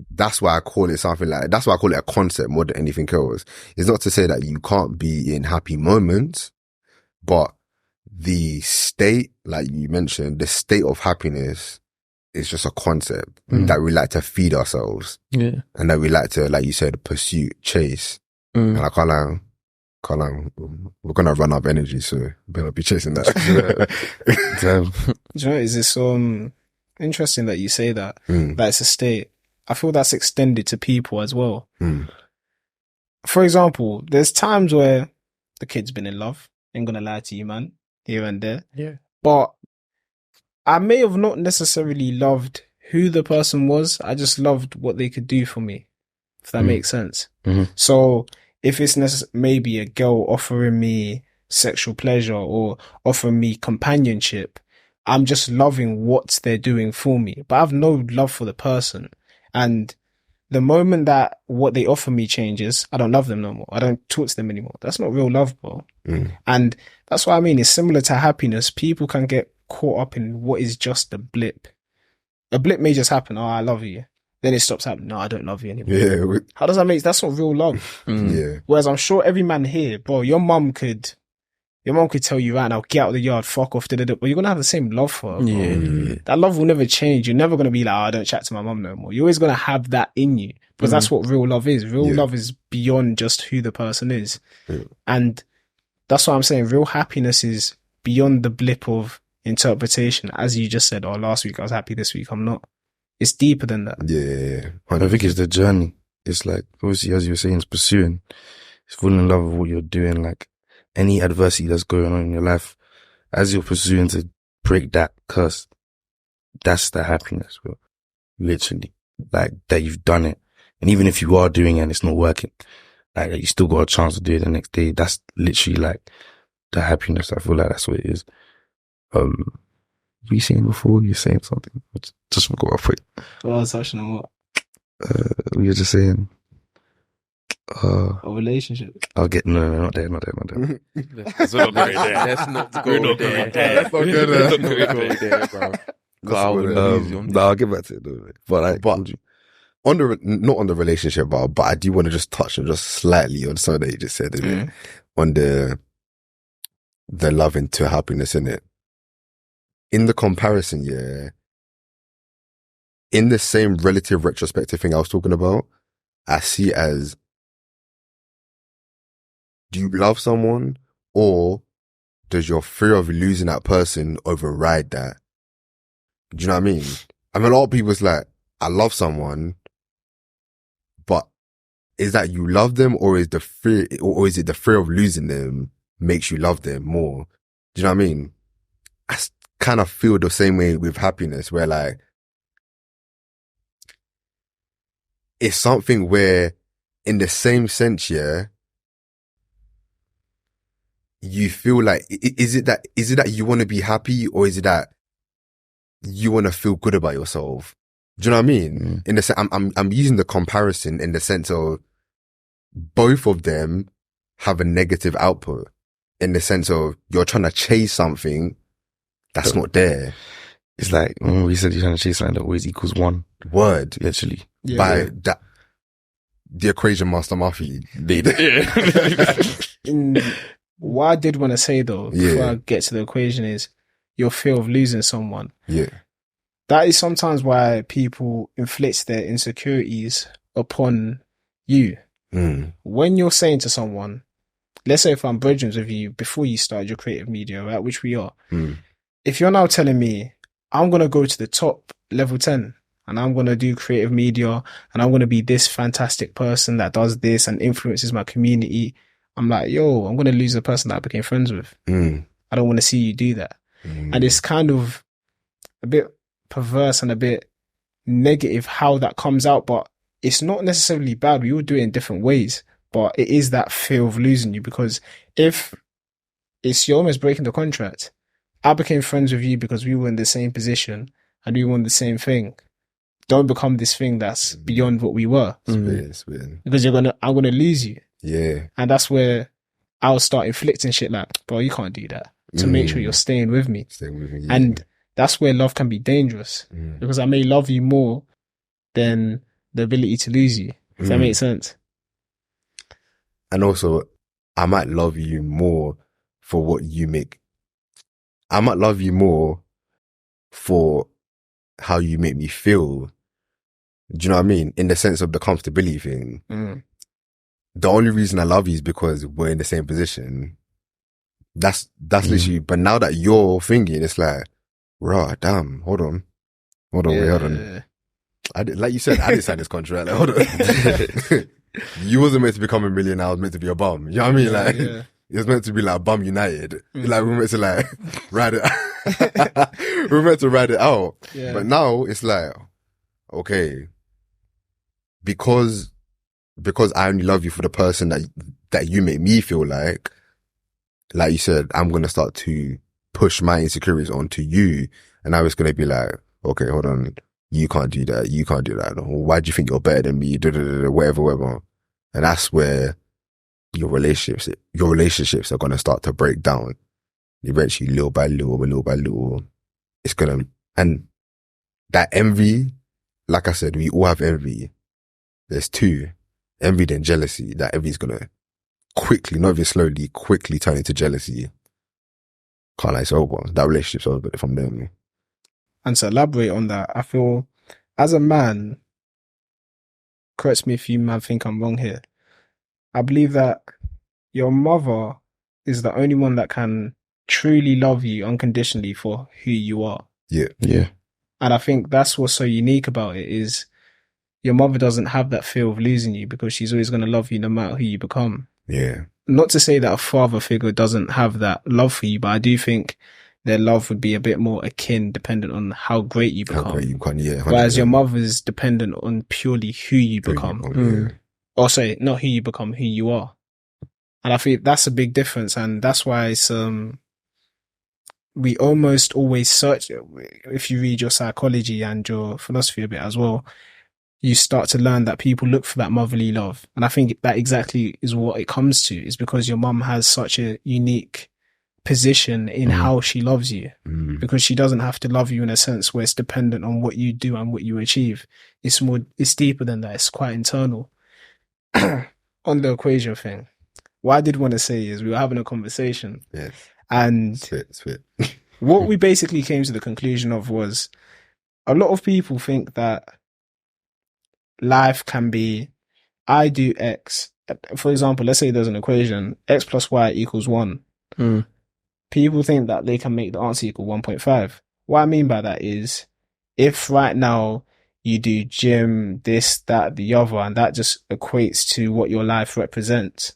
That's why I call it something like, that's why I call it a concept more than anything else. It's not to say that you can't be in happy moments, but the state, like you mentioned, the state of happiness is just a concept that we like to feed ourselves. Yeah. And that we like to, like you said, pursue, chase. And I can't lie, we're going to run out of energy, so better be chasing that. Do you know, is this interesting that you say that? That it's a state. I feel that's extended to people as well. For example, there's times where the kid's been in love. Ain't gonna lie to you, man. Here and there. Yeah. But I may have not necessarily loved who the person was. I just loved what they could do for me. If that makes sense. So if it's maybe a girl offering me sexual pleasure or offering me companionship, I'm just loving what they're doing for me. But I have no love for the person. And the moment that what they offer me changes, I don't love them no more. I don't talk to them anymore. That's not real love, bro. And that's what I mean. It's similar to happiness. People can get caught up in what is just a blip. A blip may just happen. Oh, I love you. Then it stops happening. No, I don't love you anymore. Yeah. How does that make? That's not real love. Yeah. Whereas I'm sure every man here, bro, your mum could tell you right now, get out of the yard, fuck off, but you're going to have the same love for her, bro. Yeah. That love will never change. You're never going to be like, oh, I don't chat to my mum no more. You're always going to have that in you because that's what real love is. Real love is beyond just who the person is. And that's what I'm saying. Real happiness is beyond the blip of interpretation. As you just said, oh, last week I was happy, this week I'm not. It's deeper than that. Yeah. I think it's the journey. It's like, obviously, as you were saying, it's pursuing. It's falling in love with what you're doing. Like, any adversity that's going on in your life, as you're pursuing to break that curse, that's the happiness, bro. Literally. Like, that you've done it. And even if you are doing it and it's not working, like, you still got a chance to do it the next day. That's literally like the happiness. I feel like that's what it is. Were you saying before? You're saying something? Just forgot what I put. Well, I was touching on what? We were just saying, a relationship. I'll get, no, not there. Let's not go there. Let's not go there. Let's not go there, bro. No, I'll get back to it. Though, but on the, not on the relationship, but I do want to just touch on just slightly on something that you just said, innit? On the love into happiness, innit? In the comparison, in the same relative retrospective thing I was talking about, I see it as, do you love someone or does your fear of losing that person override that? Do you know what I mean? I mean, a lot of people's like, I love someone, but is that you love them or is it the fear of losing them makes you love them more? Do you know what I mean? I kind of feel the same way with happiness where like, it's something where in the same sense, you feel like, is it that you want to be happy or is it that you want to feel good about yourself? Do you know what I mean? In the sense, I'm using the comparison in the sense of both of them have a negative output in the sense of you're trying to chase something that's not there. It's like, remember we said you're trying to chase something that always equals one. Word. Literally. Yeah. By that, the equation master Murphy. What I did want to say though, before I get to the equation, is your fear of losing someone. Yeah. That is sometimes why people inflict their insecurities upon you. When you're saying to someone, let's say if I'm bridging with you before you started your creative media, right, which we are, if you're now telling me I'm going to go to the top level 10 and I'm going to do creative media and I'm going to be this fantastic person that does this and influences my community, I'm like, yo, I'm going to lose the person that I became friends with. I don't want to see you do that. And it's kind of a bit perverse and a bit negative how that comes out, but it's not necessarily bad. We all do it in different ways, but it is that fear of losing you, because if you're almost breaking the contract. I became friends with you because we were in the same position and we want the same thing. Don't become this thing that's beyond what we were. Spitting. Because I'm gonna lose you. Yeah. And that's where I'll start inflicting shit like, bro, you can't do that, to make sure you're staying with me. Staying with me. And that's where love can be dangerous, because I may love you more than the ability to lose you. If that makes sense. And also, I might love you more for what you make. I might love you more for how you make me feel. Do you know what I mean? In the sense of the comfortability thing. The only reason I love you is because we're in the same position. That's literally, but now that you're thinking, it's like, rah, damn, hold on. Hold on. Like you said, I didn't sign this contract. Like, hold on. You wasn't meant to become a millionaire. I was meant to be a bum. You know what I mean? Like, it was meant to be like Bum United. Like, we were meant to like ride it. We were meant to ride it out. But now it's like, okay, because I only love you for the person that you make me feel like you said, I'm going to start to push my insecurities onto you. And now it's going to be like, okay, hold on. You can't do that. You can't do that. Why do you think you're better than me? Whatever. And that's where your relationships are going to start to break down. Eventually, little by little, it's going to, and that envy, like I said, we all have envy. There's two, envy and jealousy. That envy is going to quickly, not even slowly, quickly turn into jealousy. Can't lie, it's over. That relationship's over from them. And to elaborate on that, I feel as a man, correct me if you man think I'm wrong here, I believe that your mother is the only one that can truly love you unconditionally for who you are. Yeah. And I think that's what's so unique about it, is your mother doesn't have that fear of losing you because she's always going to love you no matter who you become. Yeah. Not to say that a father figure doesn't have that love for you, but I do think their love would be a bit more akin, dependent on how great you become. How great you become, yeah. 100%. Whereas your mother's dependent on purely who you become. Or say, not who you become, who you are. And I think that's a big difference. And that's why it's, we almost always search, if you read your psychology and your philosophy a bit as well, you start to learn that people look for that motherly love. And I think that exactly is what it comes to, is because your mum has such a unique position in how she loves you, because she doesn't have to love you in a sense where it's dependent on what you do and what you achieve. It's deeper than that. It's quite internal. On the equation thing, what I did want to say is we were having a conversation, and Spit. what we basically came to the conclusion of was a lot of people think that life can be, I do X. For example, let's say there's an equation, X plus Y equals 1. People think that they can make the answer equal 1.5. What I mean by that is, if right now you do gym, this, that, the other, and that just equates to what your life represents,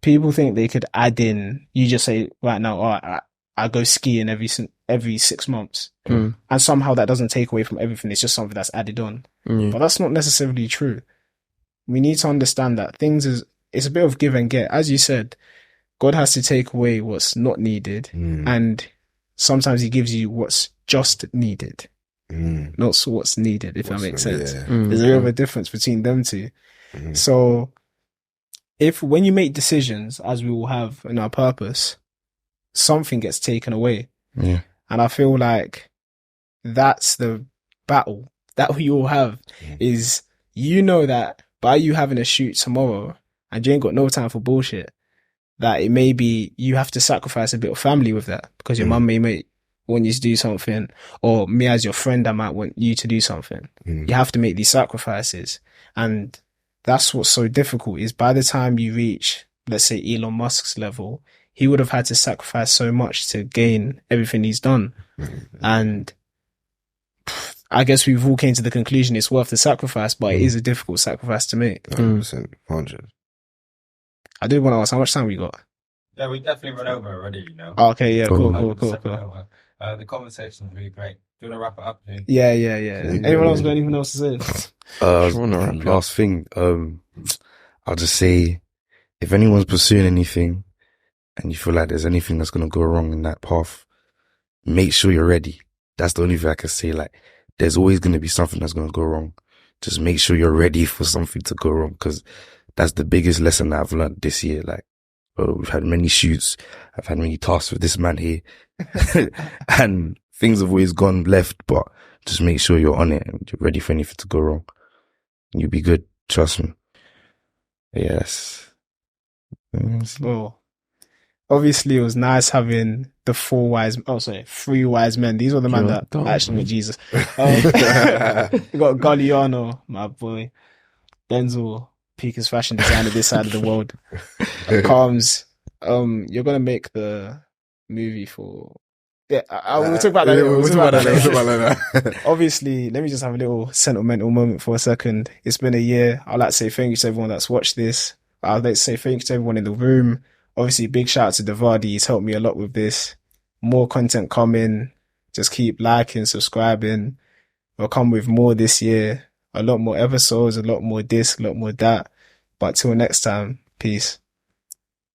people think they could add in, you just say right now, I go skiing every 6 months. And somehow that doesn't take away from everything. It's just something that's added on. But that's not necessarily true. We need to understand that it's a bit of give and get. As you said, God has to take away what's not needed, and sometimes he gives you what's just needed, not what's needed, if that makes sense. There's a bit of a difference between them two. So when you make decisions, as we all have in our purpose, something gets taken away. And I feel like that's the battle that we all have. Is you know that by you having a shoot tomorrow and you ain't got no time for bullshit, that it may be you have to sacrifice a bit of family with that because your mum may want you to do something, or me as your friend, I might want you to do something. You have to make these sacrifices. And that's what's so difficult is by the time you reach, let's say, Elon Musk's level, he would have had to sacrifice so much to gain everything he's done. And I guess we've all came to the conclusion it's worth the sacrifice, but it is a difficult sacrifice to make. 100%. 100. I did want to ask how much time we got. Yeah, we definitely run over already, you know. Okay, yeah, cool. 100% the conversation's really great. Do you want to wrap it up, dude? Yeah. Anyone else got anything else to say? Last thing, I'll just say, if anyone's pursuing anything and you feel like there's anything that's going to go wrong in that path, make sure you're ready. That's the only thing I can say. Like, there's always going to be something that's going to go wrong. Just make sure you're ready for something to go wrong, because that's the biggest lesson that I've learned this year. Like, we've had many shoots. I've had many tasks with this man here and things have always gone left, but just make sure you're on it and you're ready for anything to go wrong. You'll be good. Trust me. Yes. Well, obviously it was nice having the three wise men. These were the men that actually met Jesus. We got Galliano, my boy. Denzel, peakest fashion designer this side of the world. Combs, you're gonna make the movie for. Yeah, we'll talk about that later. We'll talk about that later. Obviously, let me just have a little sentimental moment for a second. It's been a year. I'd like to say thank you to everyone that's watched this. I'd like to say thank you to everyone in the room. Obviously, big shout out to Devadi. He's helped me a lot with this. More content coming. Just keep liking, subscribing. We'll come with more this year. A lot more episodes, a lot more this, a lot more that. But till next time, peace.